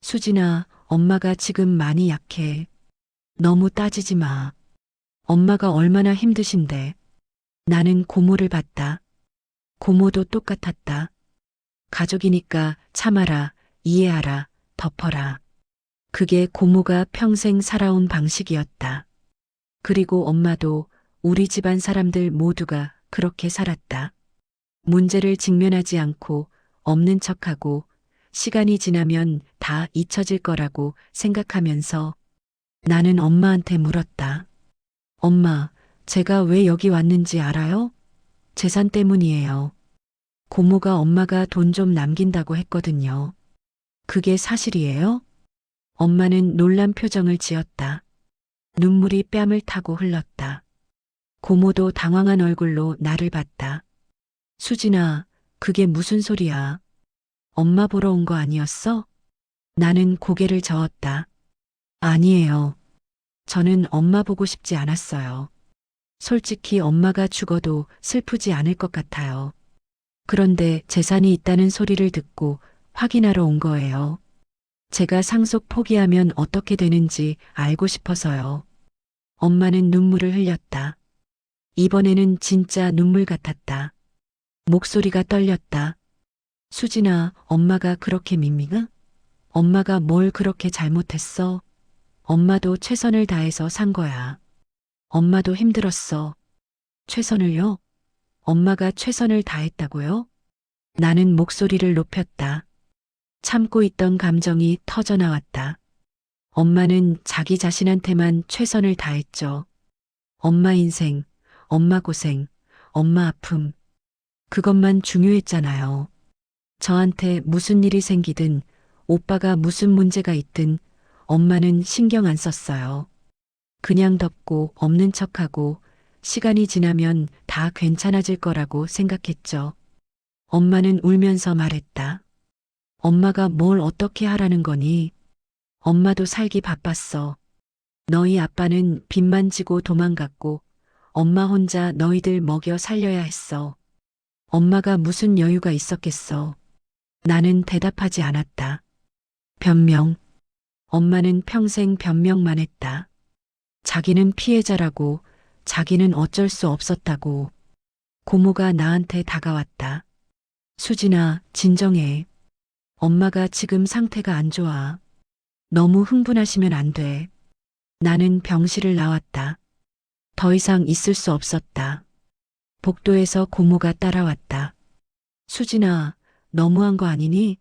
수진아, 엄마가 지금 많이 약해. 너무 따지지 마. 엄마가 얼마나 힘드신데. 나는 고모를 봤다. 고모도 똑같았다. 가족이니까 참아라, 이해하라, 덮어라. 그게 고모가 평생 살아온 방식이었다. 그리고 엄마도 우리 집안 사람들 모두가 그렇게 살았다. 문제를 직면하지 않고 없는 척하고 시간이 지나면 다 잊혀질 거라고 생각하면서 나는 엄마한테 물었다. 엄마, 제가 왜 여기 왔는지 알아요? 재산 때문이에요. 고모가 엄마가 돈 좀 남긴다고 했거든요. 그게 사실이에요? 엄마는 놀란 표정을 지었다. 눈물이 뺨을 타고 흘렀다. 고모도 당황한 얼굴로 나를 봤다. 수진아, 그게 무슨 소리야? 엄마 보러 온 거 아니었어? 나는 고개를 저었다. 아니에요. 저는 엄마 보고 싶지 않았어요. 솔직히 엄마가 죽어도 슬프지 않을 것 같아요. 그런데 재산이 있다는 소리를 듣고 확인하러 온 거예요. 제가 상속 포기하면 어떻게 되는지 알고 싶어서요. 엄마는 눈물을 흘렸다. 이번에는 진짜 눈물 같았다. 목소리가 떨렸다. 수진아, 엄마가 그렇게 밍밍아? 엄마가 뭘 그렇게 잘못했어? 엄마도 최선을 다해서 산 거야. 엄마도 힘들었어. 최선을요? 엄마가 최선을 다했다고요? 나는 목소리를 높였다. 참고 있던 감정이 터져나왔다. 엄마는 자기 자신한테만 최선을 다했죠. 엄마 인생, 엄마 고생, 엄마 아픔. 그것만 중요했잖아요. 저한테 무슨 일이 생기든 오빠가 무슨 문제가 있든 엄마는 신경 안 썼어요. 그냥 덮고 없는 척하고 시간이 지나면 다 괜찮아질 거라고 생각했죠. 엄마는 울면서 말했다. 엄마가 뭘 어떻게 하라는 거니? 엄마도 살기 바빴어. 너희 아빠는 빚만 지고 도망갔고 엄마 혼자 너희들 먹여 살려야 했어. 엄마가 무슨 여유가 있었겠어. 나는 대답하지 않았다. 변명. 엄마는 평생 변명만 했다. 자기는 피해자라고, 자기는 어쩔 수 없었다고. 고모가 나한테 다가왔다. 수진아, 진정해. 엄마가 지금 상태가 안 좋아. 너무 흥분하시면 안 돼. 나는 병실을 나왔다. 더 이상 있을 수 없었다. 복도에서 고모가 따라왔다. 수진아, 너무한 거 아니니?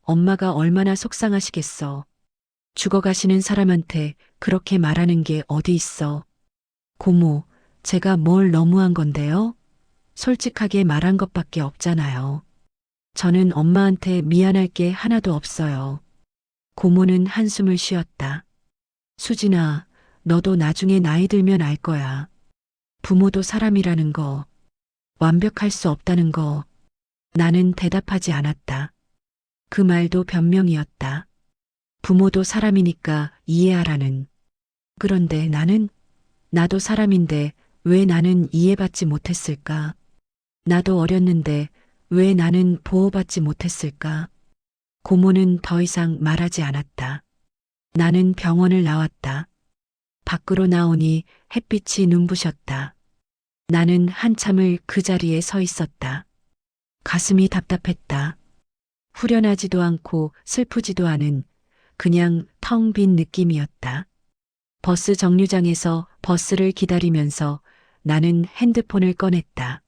엄마가 얼마나 속상하시겠어. 죽어가시는 사람한테 그렇게 말하는 게 어디 있어. 고모, 제가 뭘 너무한 건데요? 솔직하게 말한 것밖에 없잖아요. 저는 엄마한테 미안할 게 하나도 없어요. 고모는 한숨을 쉬었다. 수진아, 너도 나중에 나이 들면 알 거야. 부모도 사람이라는 거, 완벽할 수 없다는 거. 나는 대답하지 않았다. 그 말도 변명이었다. 부모도 사람이니까 이해하라는. 그런데 나도 사람인데 왜 나는 이해받지 못했을까? 나도 어렸는데 왜 나는 보호받지 못했을까? 고모는 더 이상 말하지 않았다. 나는 병원을 나왔다. 밖으로 나오니 햇빛이 눈부셨다. 나는 한참을 그 자리에 서 있었다. 가슴이 답답했다. 후련하지도 않고 슬프지도 않은 그냥 텅 빈 느낌이었다. 버스 정류장에서 버스를 기다리면서 나는 핸드폰을 꺼냈다.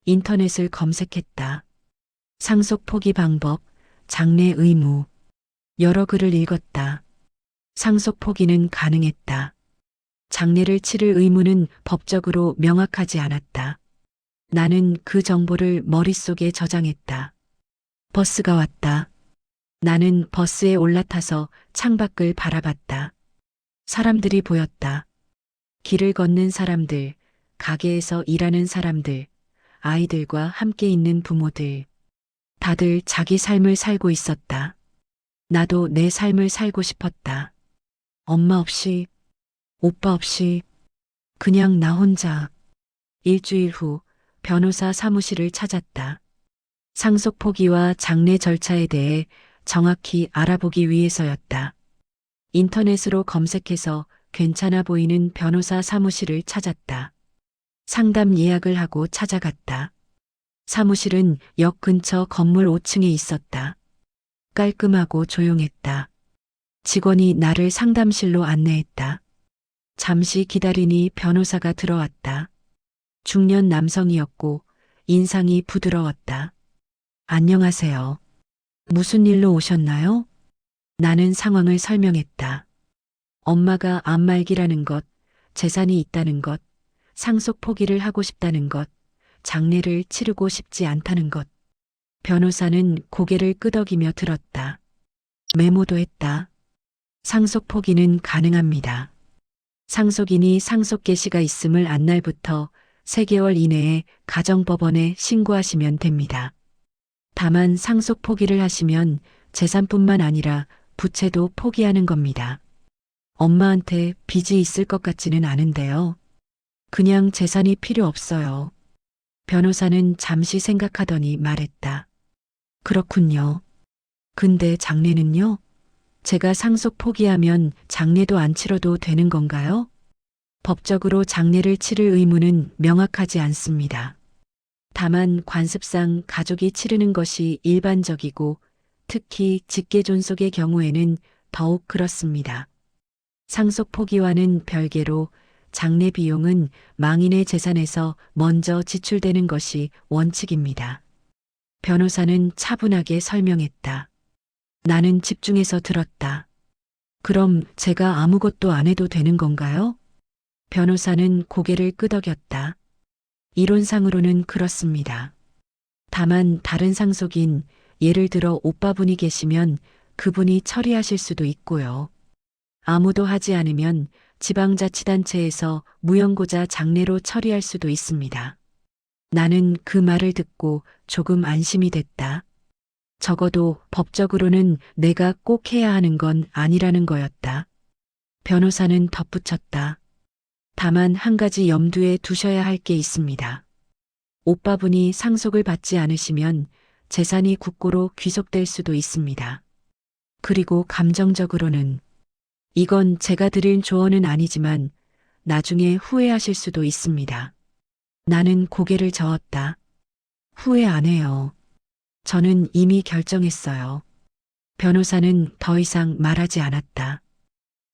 인터넷을 검색했다. 상속 포기 방법, 장례 의무. 여러 글을 읽었다. 상속 포기는 가능했다. 장례를 치를 의무는 법적으로 명확하지 않았다. 나는 그 정보를 머릿속에 저장했다. 버스가 왔다. 나는 버스에 올라타서 창밖을 바라봤다. 사람들이 보였다. 길을 걷는 사람들, 가게에서 일하는 사람들, 아이들과 함께 있는 부모들. 다들 자기 삶을 살고 있었다. 나도 내 삶을 살고 싶었다. 엄마 없이, 오빠 없이, 그냥 나 혼자. 일주일 후 변호사 사무실을 찾았다. 상속 포기와 장례 절차에 대해 정확히 알아보기 위해서였다. 인터넷으로 검색해서 괜찮아 보이는 변호사 사무실을 찾았다. 상담 예약을 하고 찾아갔다. 사무실은 역 근처 건물 5층에 있었다. 깔끔하고 조용했다. 직원이 나를 상담실로 안내했다. 잠시 기다리니 변호사가 들어왔다. 중년 남성이었고 인상이 부드러웠다. 안녕하세요. 무슨 일로 오셨나요? 나는 상황을 설명했다. 엄마가 암말기라는 것, 재산이 있다는 것, 상속 포기를 하고 싶다는 것, 장례를 치르고 싶지 않다는 것. 변호사는 고개를 끄덕이며 들었다. 메모도 했다. 상속 포기는 가능합니다. 상속인이 상속 개시가 있음을 안 날부터 3개월 이내에 가정법원에 신고하시면 됩니다. 다만 상속 포기를 하시면 재산뿐만 아니라 부채도 포기하는 겁니다. 엄마한테 빚이 있을 것 같지는 않은데요. 그냥 재산이 필요 없어요. 변호사는 잠시 생각하더니 말했다. 그렇군요. 근데 장례는요? 제가 상속 포기하면 장례도 안 치러도 되는 건가요? 법적으로 장례를 치를 의무는 명확하지 않습니다. 다만 관습상 가족이 치르는 것이 일반적이고 특히 직계존속의 경우에는 더욱 그렇습니다. 상속 포기와는 별개로 장례 비용은 망인의 재산에서 먼저 지출되는 것이 원칙입니다. 변호사는 차분하게 설명했다. 나는 집중해서 들었다. 그럼 제가 아무것도 안 해도 되는 건가요? 변호사는 고개를 끄덕였다. 이론상으로는 그렇습니다. 다만 다른 상속인, 예를 들어 오빠분이 계시면 그분이 처리하실 수도 있고요. 아무도 하지 않으면 지방자치단체에서 무연고자 장례로 처리할 수도 있습니다. 나는 그 말을 듣고 조금 안심이 됐다. 적어도 법적으로는 내가 꼭 해야 하는 건 아니라는 거였다. 변호사는 덧붙였다. 다만 한 가지 염두에 두셔야 할 게 있습니다. 오빠분이 상속을 받지 않으시면 재산이 국고로 귀속될 수도 있습니다. 그리고 감정적으로는 이건 제가 드린 조언은 아니지만 나중에 후회하실 수도 있습니다. 나는 고개를 저었다. 후회 안 해요. 저는 이미 결정했어요. 변호사는 더 이상 말하지 않았다.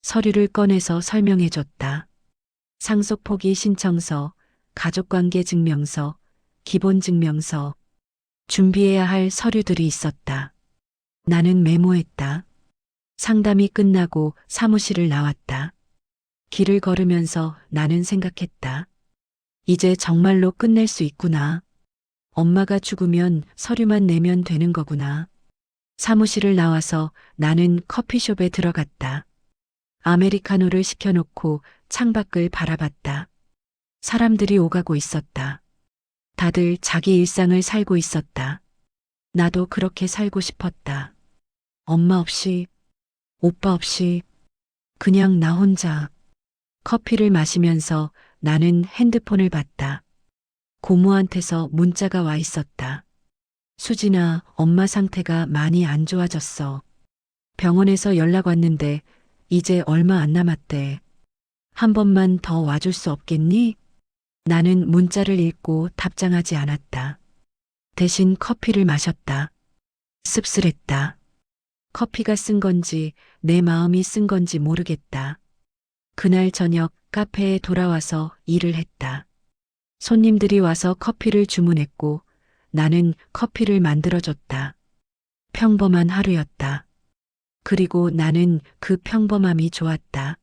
서류를 꺼내서 설명해줬다. 상속 포기 신청서, 가족관계 증명서, 기본 증명서, 준비해야 할 서류들이 있었다. 나는 메모했다. 상담이 끝나고 사무실을 나왔다. 길을 걸으면서 나는 생각했다. 이제 정말로 끝낼 수 있구나. 엄마가 죽으면 서류만 내면 되는 거구나. 사무실을 나와서 나는 커피숍에 들어갔다. 아메리카노를 시켜놓고 창밖을 바라봤다. 사람들이 오가고 있었다. 다들 자기 일상을 살고 있었다. 나도 그렇게 살고 싶었다. 엄마 없이, 오빠 없이, 그냥 나 혼자. 커피를 마시면서 나는 핸드폰을 봤다. 고모한테서 문자가 와 있었다. 수진아, 엄마 상태가 많이 안 좋아졌어. 병원에서 연락 왔는데 이제 얼마 안 남았대. 한 번만 더 와줄 수 없겠니? 나는 문자를 읽고 답장하지 않았다. 대신 커피를 마셨다. 씁쓸했다. 커피가 쓴 건지 내 마음이 쓴 건지 모르겠다. 그날 저녁 카페에 돌아와서 일을 했다. 손님들이 와서 커피를 주문했고 나는 커피를 만들어줬다. 평범한 하루였다. 그리고 나는 그 평범함이 좋았다.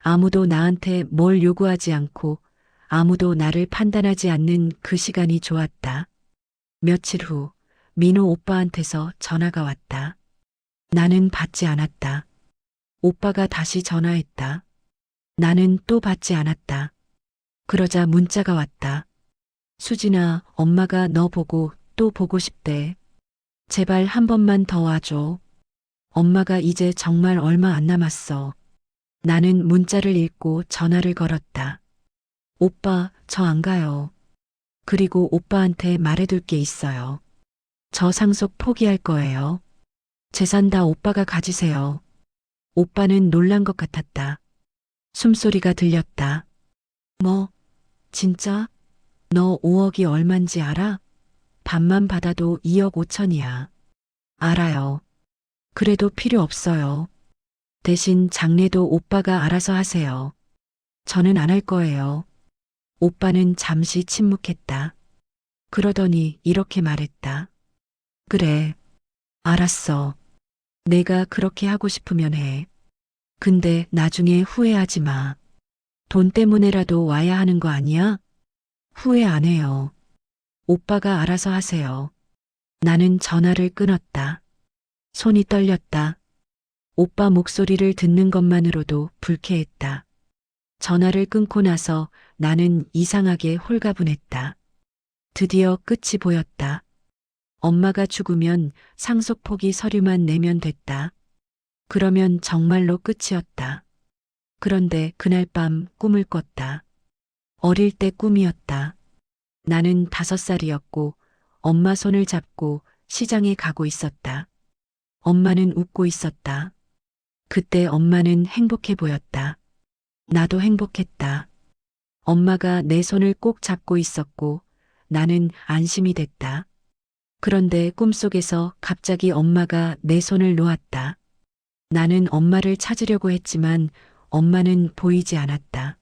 아무도 나한테 뭘 요구하지 않고 아무도 나를 판단하지 않는 그 시간이 좋았다. 며칠 후 민호 오빠한테서 전화가 왔다. 나는 받지 않았다. 오빠가 다시 전화했다. 나는 또 받지 않았다. 그러자 문자가 왔다. 수진아, 엄마가 너 보고 또 보고 싶대. 제발 한 번만 더 와줘. 엄마가 이제 정말 얼마 안 남았어. 나는 문자를 읽고 전화를 걸었다. 오빠, 저 안 가요. 그리고 오빠한테 말해둘 게 있어요. 저 상속 포기할 거예요. 재산 다 오빠가 가지세요. 오빠는 놀란 것 같았다. 숨소리가 들렸다. 뭐, 진짜? 너 5억이 얼만지 알아? 반만 받아도 2억 5천이야. 알아요. 그래도 필요 없어요. 대신 장례도 오빠가 알아서 하세요. 저는 안 할 거예요. 오빠는 잠시 침묵했다. 그러더니 이렇게 말했다. 그래. 알았어. 내가 그렇게 하고 싶으면 해. 근데 나중에 후회하지 마. 돈 때문에라도 와야 하는 거 아니야? 후회 안 해요. 오빠가 알아서 하세요. 나는 전화를 끊었다. 손이 떨렸다. 오빠 목소리를 듣는 것만으로도 불쾌했다. 전화를 끊고 나서 나는 이상하게 홀가분했다. 드디어 끝이 보였다. 엄마가 죽으면 상속 포기 서류만 내면 됐다. 그러면 정말로 끝이었다. 그런데 그날 밤 꿈을 꿨다. 어릴 때 꿈이었다. 나는 5살이었고 엄마 손을 잡고 시장에 가고 있었다. 엄마는 웃고 있었다. 그때 엄마는 행복해 보였다. 나도 행복했다. 엄마가 내 손을 꼭 잡고 있었고 나는 안심이 됐다. 그런데 꿈속에서 갑자기 엄마가 내 손을 놓았다. 나는 엄마를 찾으려고 했지만 엄마는 보이지 않았다.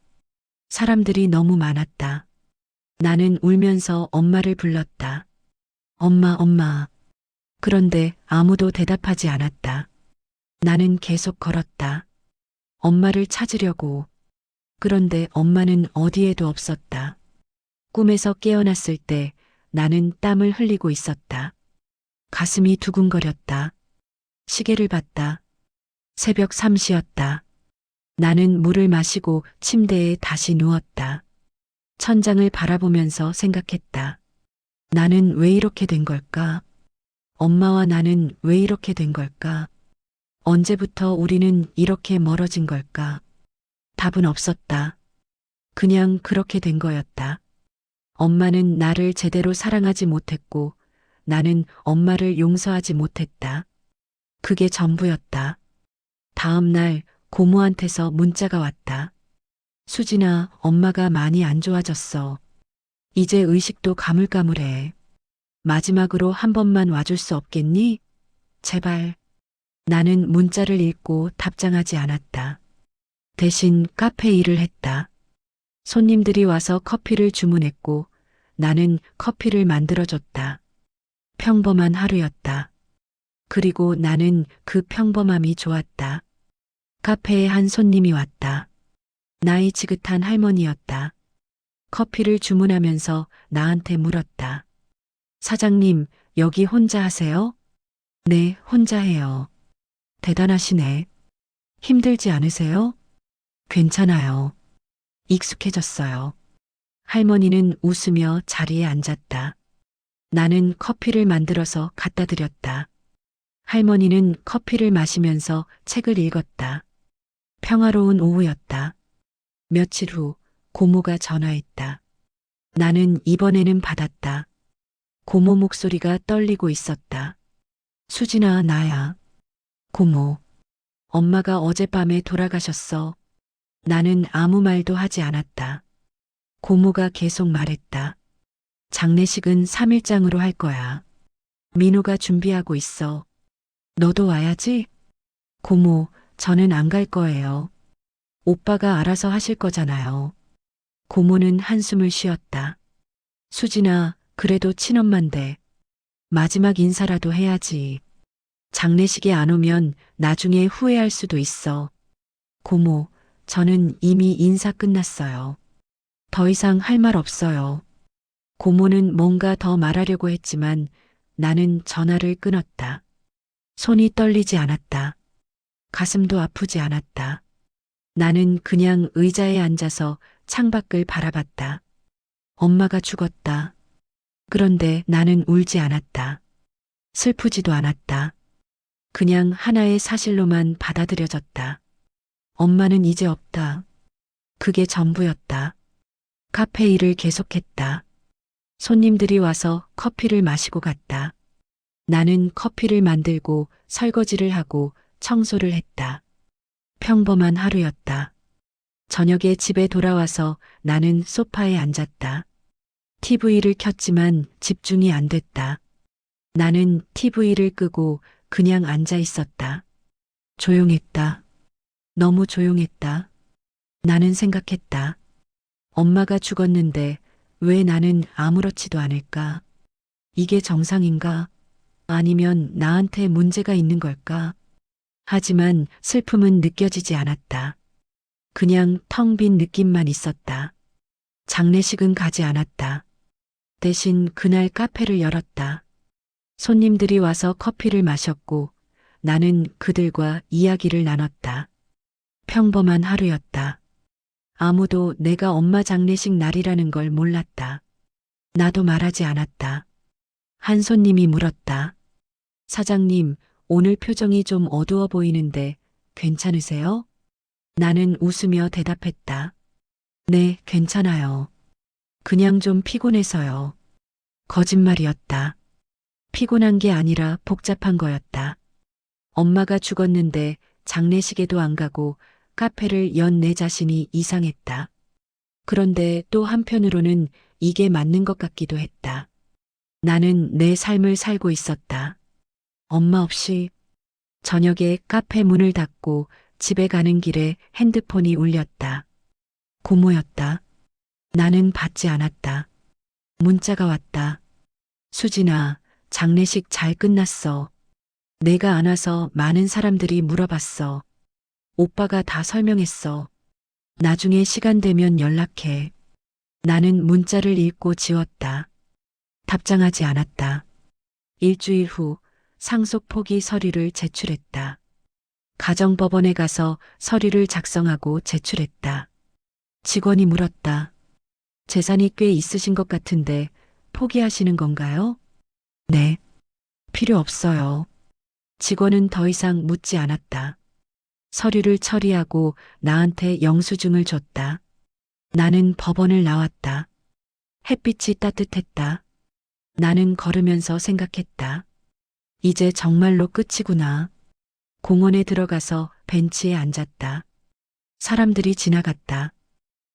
사람들이 너무 많았다. 나는 울면서 엄마를 불렀다. 엄마, 엄마. 그런데 아무도 대답하지 않았다. 나는 계속 걸었다. 엄마를 찾으려고. 그런데 엄마는 어디에도 없었다. 꿈에서 깨어났을 때 나는 땀을 흘리고 있었다. 가슴이 두근거렸다. 시계를 봤다. 새벽 3시였다. 나는 물을 마시고 침대에 다시 누웠다. 천장을 바라보면서 생각했다. 나는 왜 이렇게 된 걸까? 엄마와 나는 왜 이렇게 된 걸까? 언제부터 우리는 이렇게 멀어진 걸까? 답은 없었다. 그냥 그렇게 된 거였다. 엄마는 나를 제대로 사랑하지 못했고 나는 엄마를 용서하지 못했다. 그게 전부였다. 다음 날 고모한테서 문자가 왔다. 수진아, 엄마가 많이 안 좋아졌어. 이제 의식도 가물가물해. 마지막으로 한 번만 와줄 수 없겠니? 제발. 나는 문자를 읽고 답장하지 않았다. 대신 카페 일을 했다. 손님들이 와서 커피를 주문했고 나는 커피를 만들어줬다. 평범한 하루였다. 그리고 나는 그 평범함이 좋았다. 카페에 한 손님이 왔다. 나이 지긋한 할머니였다. 커피를 주문하면서 나한테 물었다. 사장님, 여기 혼자 하세요? 네, 혼자 해요. 대단하시네. 힘들지 않으세요? 괜찮아요. 익숙해졌어요. 할머니는 웃으며 자리에 앉았다. 나는 커피를 만들어서 갖다 드렸다. 할머니는 커피를 마시면서 책을 읽었다. 평화로운 오후였다. 며칠 후 고모가 전화했다. 나는 이번에는 받았다. 고모 목소리가 떨리고 있었다. 수진아, 나야. 고모. 엄마가 어젯밤에 돌아가셨어. 나는 아무 말도 하지 않았다. 고모가 계속 말했다. 장례식은 3일장으로 할 거야. 민호가 준비하고 있어. 너도 와야지? 고모, 저는 안 갈 거예요. 오빠가 알아서 하실 거잖아요. 고모는 한숨을 쉬었다. 수진아, 그래도 친엄만데. 마지막 인사라도 해야지. 장례식에 안 오면 나중에 후회할 수도 있어. 고모, 저는 이미 인사 끝났어요. 더 이상 할 말 없어요. 고모는 뭔가 더 말하려고 했지만 나는 전화를 끊었다. 손이 떨리지 않았다. 가슴도 아프지 않았다. 나는 그냥 의자에 앉아서 창밖을 바라봤다. 엄마가 죽었다. 그런데 나는 울지 않았다. 슬프지도 않았다. 그냥 하나의 사실로만 받아들여졌다. 엄마는 이제 없다. 그게 전부였다. 카페 일을 계속했다. 손님들이 와서 커피를 마시고 갔다. 나는 커피를 만들고 설거지를 하고 청소를 했다. 평범한 하루였다. 저녁에 집에 돌아와서 나는 소파에 앉았다. TV를 켰지만 집중이 안 됐다. 나는 TV를 끄고 그냥 앉아 있었다. 조용했다. 너무 조용했다. 나는 생각했다. 엄마가 죽었는데 왜 나는 아무렇지도 않을까? 이게 정상인가? 아니면 나한테 문제가 있는 걸까? 하지만 슬픔은 느껴지지 않았다. 그냥 텅 빈 느낌만 있었다. 장례식은 가지 않았다. 대신 그날 카페를 열었다. 손님들이 와서 커피를 마셨고 나는 그들과 이야기를 나눴다. 평범한 하루였다. 아무도 내가 엄마 장례식 날이라는 걸 몰랐다. 나도 말하지 않았다. 한 손님이 물었다. 사장님, 오늘 표정이 좀 어두워 보이는데 괜찮으세요? 나는 웃으며 대답했다. 네, 괜찮아요. 그냥 좀 피곤해서요. 거짓말이었다. 피곤한 게 아니라 복잡한 거였다. 엄마가 죽었는데 장례식에도 안 가고 카페를 연 내 자신이 이상했다. 그런데 또 한편으로는 이게 맞는 것 같기도 했다. 나는 내 삶을 살고 있었다. 엄마 없이. 저녁에 카페 문을 닫고 집에 가는 길에 핸드폰이 울렸다. 고모였다. 나는 받지 않았다. 문자가 왔다. 수진아, 장례식 잘 끝났어. 내가 안 와서 많은 사람들이 물어봤어. 오빠가 다 설명했어. 나중에 시간 되면 연락해. 나는 문자를 읽고 지웠다. 답장하지 않았다. 일주일 후 상속 포기 서류를 제출했다. 가정법원에 가서 서류를 작성하고 제출했다. 직원이 물었다. 재산이 꽤 있으신 것 같은데 포기하시는 건가요? 네. 필요 없어요. 직원은 더 이상 묻지 않았다. 서류를 처리하고 나한테 영수증을 줬다. 나는 법원을 나왔다. 햇빛이 따뜻했다. 나는 걸으면서 생각했다. 이제 정말로 끝이구나. 공원에 들어가서 벤치에 앉았다. 사람들이 지나갔다.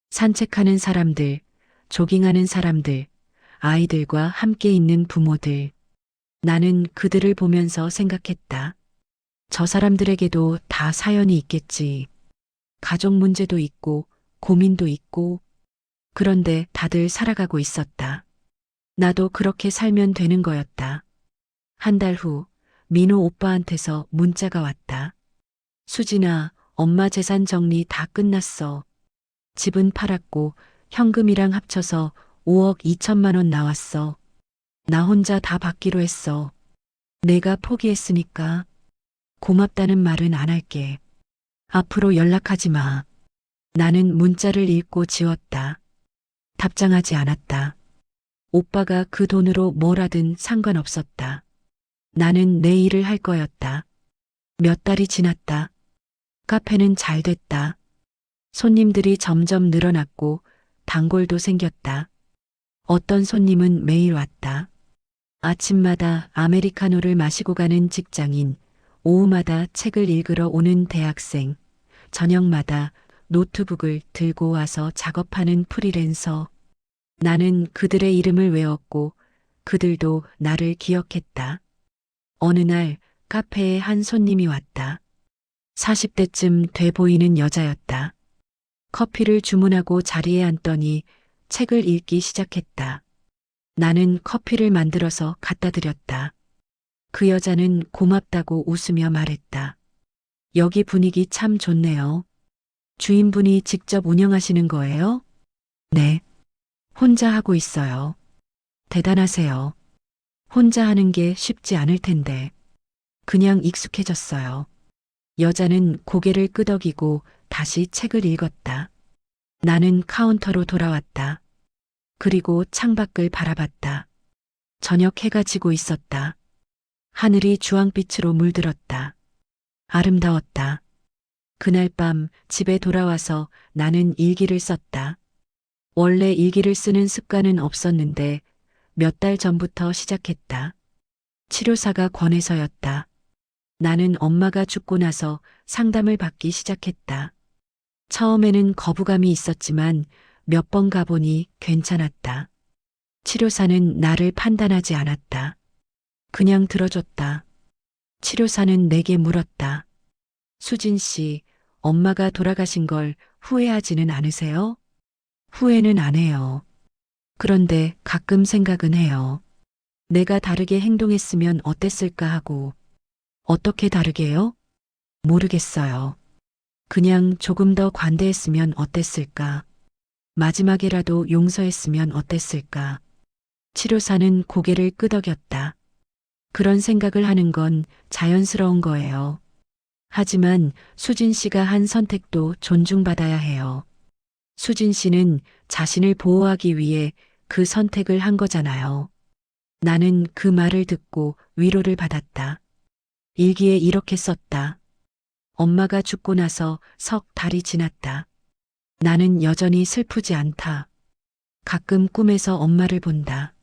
산책하는 사람들, 조깅하는 사람들, 아이들과 함께 있는 부모들. 나는 그들을 보면서 생각했다. 저 사람들에게도 다 사연이 있겠지. 가족 문제도 있고, 고민도 있고. 그런데 다들 살아가고 있었다. 나도 그렇게 살면 되는 거였다. 한 달 후, 민호 오빠한테서 문자가 왔다. 수진아, 엄마 재산 정리 다 끝났어. 집은 팔았고, 현금이랑 합쳐서 5억 2천만 원 나왔어. 나 혼자 다 받기로 했어. 내가 포기했으니까. 고맙다는 말은 안 할게. 앞으로 연락하지 마. 나는 문자를 읽고 지웠다. 답장하지 않았다. 오빠가 그 돈으로 뭘 하든 상관없었다. 나는 내 일을 할 거였다. 몇 달이 지났다. 카페는 잘 됐다. 손님들이 점점 늘어났고 단골도 생겼다. 어떤 손님은 매일 왔다. 아침마다 아메리카노를 마시고 가는 직장인, 오후마다 책을 읽으러 오는 대학생, 저녁마다 노트북을 들고 와서 작업하는 프리랜서. 나는 그들의 이름을 외웠고 그들도 나를 기억했다. 어느 날 카페에 한 손님이 왔다. 40대쯤 돼 보이는 여자였다. 커피를 주문하고 자리에 앉더니 책을 읽기 시작했다. 나는 커피를 만들어서 갖다 드렸다. 그 여자는 고맙다고 웃으며 말했다. 여기 분위기 참 좋네요. 주인분이 직접 운영하시는 거예요? 네. 혼자 하고 있어요. 대단하세요. 혼자 하는 게 쉽지 않을 텐데. 그냥 익숙해졌어요. 여자는 고개를 끄덕이고 다시 책을 읽었다. 나는 카운터로 돌아왔다. 그리고 창밖을 바라봤다. 저녁 해가 지고 있었다. 하늘이 주황빛으로 물들었다. 아름다웠다. 그날 밤 집에 돌아와서 나는 일기를 썼다. 원래 일기를 쓰는 습관은 없었는데 몇 달 전부터 시작했다. 치료사가 권해서였다. 나는 엄마가 죽고 나서 상담을 받기 시작했다. 처음에는 거부감이 있었지만 몇 번 가보니 괜찮았다. 치료사는 나를 판단하지 않았다. 그냥 들어줬다. 치료사는 내게 물었다. 수진 씨, 엄마가 돌아가신 걸 후회하지는 않으세요? 후회는 안 해요. 그런데 가끔 생각은 해요. 내가 다르게 행동했으면 어땠을까 하고. 어떻게 다르게요? 모르겠어요. 그냥 조금 더 관대했으면 어땠을까? 마지막에라도 용서했으면 어땠을까? 치료사는 고개를 끄덕였다. 그런 생각을 하는 건 자연스러운 거예요. 하지만 수진 씨가 한 선택도 존중받아야 해요. 수진 씨는 자신을 보호하기 위해 그 선택을 한 거잖아요. 나는 그 말을 듣고 위로를 받았다. 일기에 이렇게 썼다. 엄마가 죽고 나서 석 달이 지났다. 나는 여전히 슬프지 않다. 가끔 꿈에서 엄마를 본다.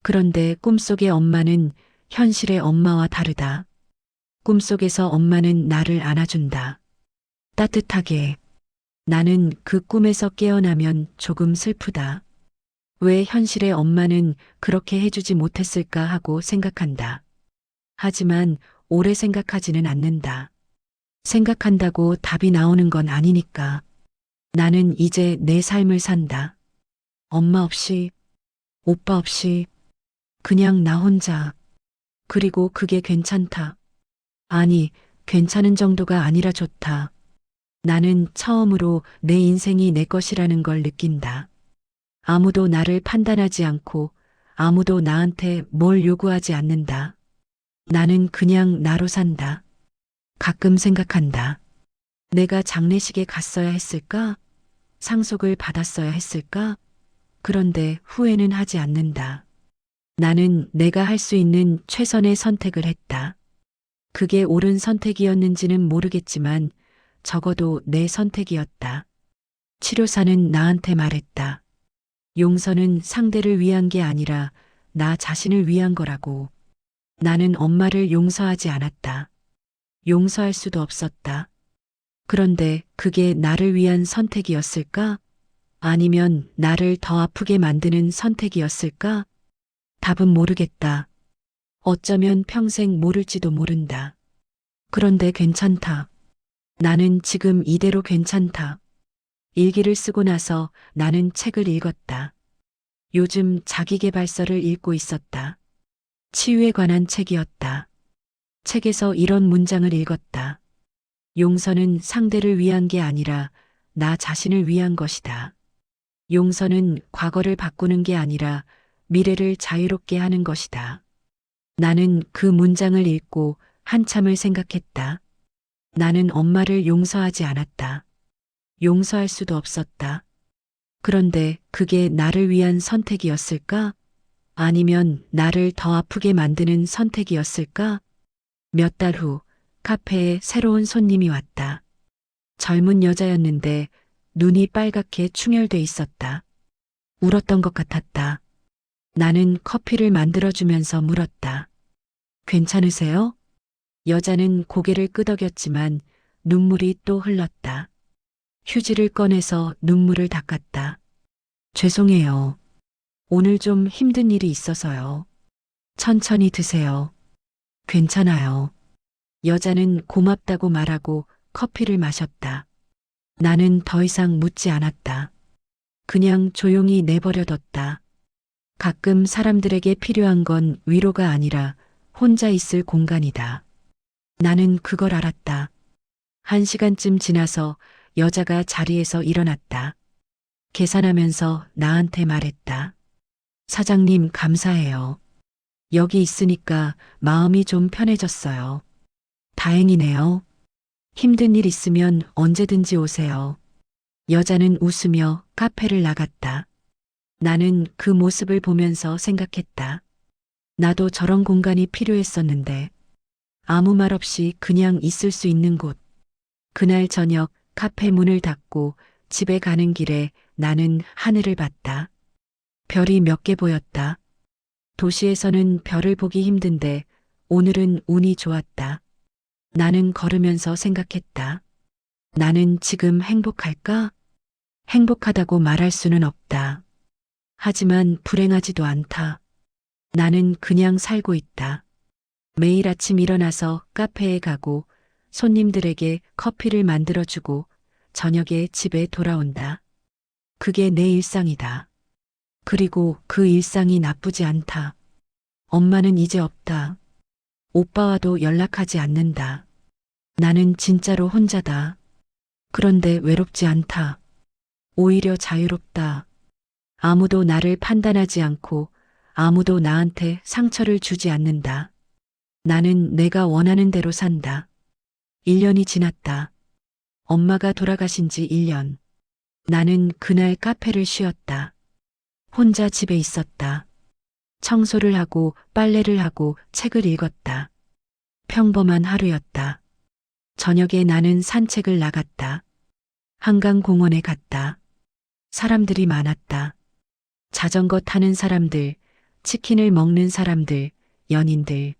그런데 꿈속의 엄마는 현실의 엄마와 다르다. 꿈속에서 엄마는 나를 안아준다. 따뜻하게. 나는 그 꿈에서 깨어나면 조금 슬프다. 왜 현실의 엄마는 그렇게 해주지 못했을까 하고 생각한다. 하지만 오래 생각하지는 않는다. 생각한다고 답이 나오는 건 아니니까. 나는 이제 내 삶을 산다. 엄마 없이, 오빠 없이, 그냥 나 혼자. 그리고 그게 괜찮다. 아니, 괜찮은 정도가 아니라 좋다. 나는 처음으로 내 인생이 내 것이라는 걸 느낀다. 아무도 나를 판단하지 않고 아무도 나한테 뭘 요구하지 않는다. 나는 그냥 나로 산다. 가끔 생각한다. 내가 장례식에 갔어야 했을까? 상속을 받았어야 했을까? 그런데 후회는 하지 않는다. 나는 내가 할 수 있는 최선의 선택을 했다. 그게 옳은 선택이었는지는 모르겠지만 적어도 내 선택이었다. 치료사는 나한테 말했다. 용서는 상대를 위한 게 아니라 나 자신을 위한 거라고. 나는 엄마를 용서하지 않았다. 용서할 수도 없었다. 그런데 그게 나를 위한 선택이었을까? 아니면 나를 더 아프게 만드는 선택이었을까? 답은 모르겠다. 어쩌면 평생 모를지도 모른다. 그런데 괜찮다. 나는 지금 이대로 괜찮다. 일기를 쓰고 나서 나는 책을 읽었다. 요즘 자기계발서를 읽고 있었다. 치유에 관한 책이었다. 책에서 이런 문장을 읽었다. 용서는 상대를 위한 게 아니라 나 자신을 위한 것이다. 용서는 과거를 바꾸는 게 아니라 미래를 자유롭게 하는 것이다. 나는 그 문장을 읽고 한참을 생각했다. 나는 엄마를 용서하지 않았다. 용서할 수도 없었다. 그런데 그게 나를 위한 선택이었을까? 아니면 나를 더 아프게 만드는 선택이었을까? 몇 달 후 카페에 새로운 손님이 왔다. 젊은 여자였는데 눈이 빨갛게 충혈돼 있었다. 울었던 것 같았다. 나는 커피를 만들어주면서 물었다. 괜찮으세요? 여자는 고개를 끄덕였지만 눈물이 또 흘렀다. 휴지를 꺼내서 눈물을 닦았다. 죄송해요. 오늘 좀 힘든 일이 있어서요. 천천히 드세요. 괜찮아요. 여자는 고맙다고 말하고 커피를 마셨다. 나는 더 이상 묻지 않았다. 그냥 조용히 내버려뒀다. 가끔 사람들에게 필요한 건 위로가 아니라 혼자 있을 공간이다. 나는 그걸 알았다. 1시간쯤 지나서 여자가 자리에서 일어났다. 계산하면서 나한테 말했다. 사장님 감사해요. 여기 있으니까 마음이 좀 편해졌어요. 다행이네요. 힘든 일 있으면 언제든지 오세요. 여자는 웃으며 카페를 나갔다. 나는 그 모습을 보면서 생각했다. 나도 저런 공간이 필요했었는데 아무 말 없이 그냥 있을 수 있는 곳. 그날 저녁 카페 문을 닫고 집에 가는 길에 나는 하늘을 봤다. 별이 몇 개 보였다. 도시에서는 별을 보기 힘든데 오늘은 운이 좋았다. 나는 걸으면서 생각했다. 나는 지금 행복할까? 행복하다고 말할 수는 없다. 하지만 불행하지도 않다. 나는 그냥 살고 있다. 매일 아침 일어나서 카페에 가고 손님들에게 커피를 만들어주고 저녁에 집에 돌아온다. 그게 내 일상이다. 그리고 그 일상이 나쁘지 않다. 엄마는 이제 없다. 오빠와도 연락하지 않는다. 나는 진짜로 혼자다. 그런데 외롭지 않다. 오히려 자유롭다. 아무도 나를 판단하지 않고 아무도 나한테 상처를 주지 않는다. 나는 내가 원하는 대로 산다. 1년이 지났다. 엄마가 돌아가신 지 1년. 나는 그날 카페를 쉬었다. 혼자 집에 있었다. 청소를 하고 빨래를 하고 책을 읽었다. 평범한 하루였다. 저녁에 나는 산책을 나갔다. 한강공원에 갔다. 사람들이 많았다. 자전거 타는 사람들, 치킨을 먹는 사람들, 연인들.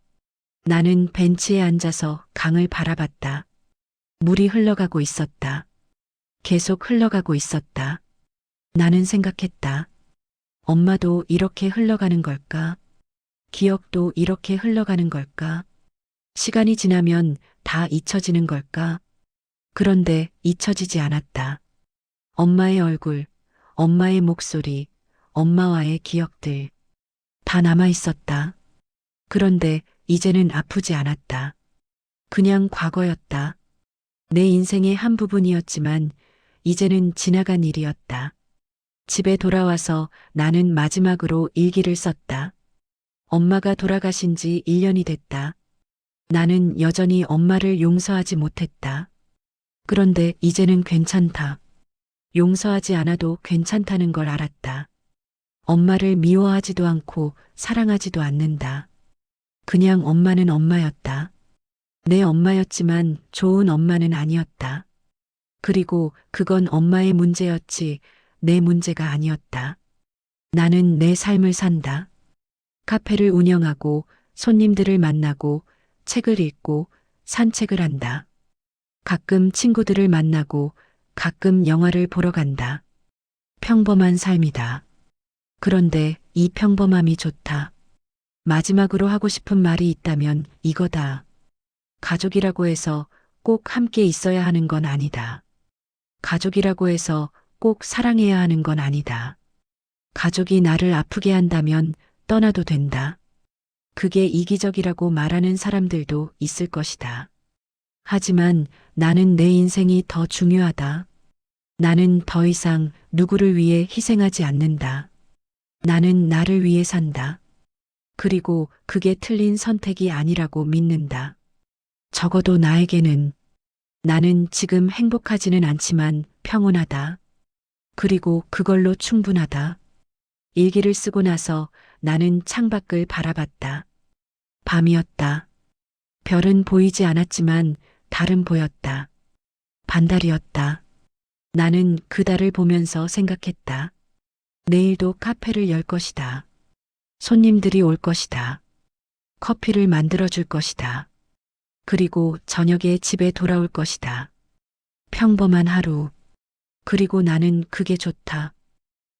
나는 벤치에 앉아서 강을 바라봤다. 물이 흘러가고 있었다. 계속 흘러가고 있었다. 나는 생각했다. 엄마도 이렇게 흘러가는 걸까? 기억도 이렇게 흘러가는 걸까? 시간이 지나면 다 잊혀지는 걸까? 그런데 잊혀지지 않았다. 엄마의 얼굴, 엄마의 목소리, 엄마와의 기억들. 다 남아 있었다. 그런데 이제는 아프지 않았다. 그냥 과거였다. 내 인생의 한 부분이었지만 이제는 지나간 일이었다. 집에 돌아와서 나는 마지막으로 일기를 썼다. 엄마가 돌아가신 지 1년이 됐다. 나는 여전히 엄마를 용서하지 못했다. 그런데 이제는 괜찮다. 용서하지 않아도 괜찮다는 걸 알았다. 엄마를 미워하지도 않고 사랑하지도 않는다. 그냥 엄마는 엄마였다. 내 엄마였지만 좋은 엄마는 아니었다. 그리고 그건 엄마의 문제였지 내 문제가 아니었다. 나는 내 삶을 산다. 카페를 운영하고 손님들을 만나고 책을 읽고 산책을 한다. 가끔 친구들을 만나고 가끔 영화를 보러 간다. 평범한 삶이다. 그런데 이 평범함이 좋다. 마지막으로 하고 싶은 말이 있다면 이거다. 가족이라고 해서 꼭 함께 있어야 하는 건 아니다. 가족이라고 해서 꼭 사랑해야 하는 건 아니다. 가족이 나를 아프게 한다면 떠나도 된다. 그게 이기적이라고 말하는 사람들도 있을 것이다. 하지만 나는 내 인생이 더 중요하다. 나는 더 이상 누구를 위해 희생하지 않는다. 나는 나를 위해 산다. 그리고 그게 틀린 선택이 아니라고 믿는다. 적어도 나에게는 나는 지금 행복하지는 않지만 평온하다. 그리고 그걸로 충분하다. 일기를 쓰고 나서 나는 창밖을 바라봤다. 밤이었다. 별은 보이지 않았지만 달은 보였다. 반달이었다. 나는 그 달을 보면서 생각했다. 내일도 카페를 열 것이다. 손님들이 올 것이다. 커피를 만들어 줄 것이다. 그리고 저녁에 집에 돌아올 것이다. 평범한 하루. 그리고 나는 그게 좋다.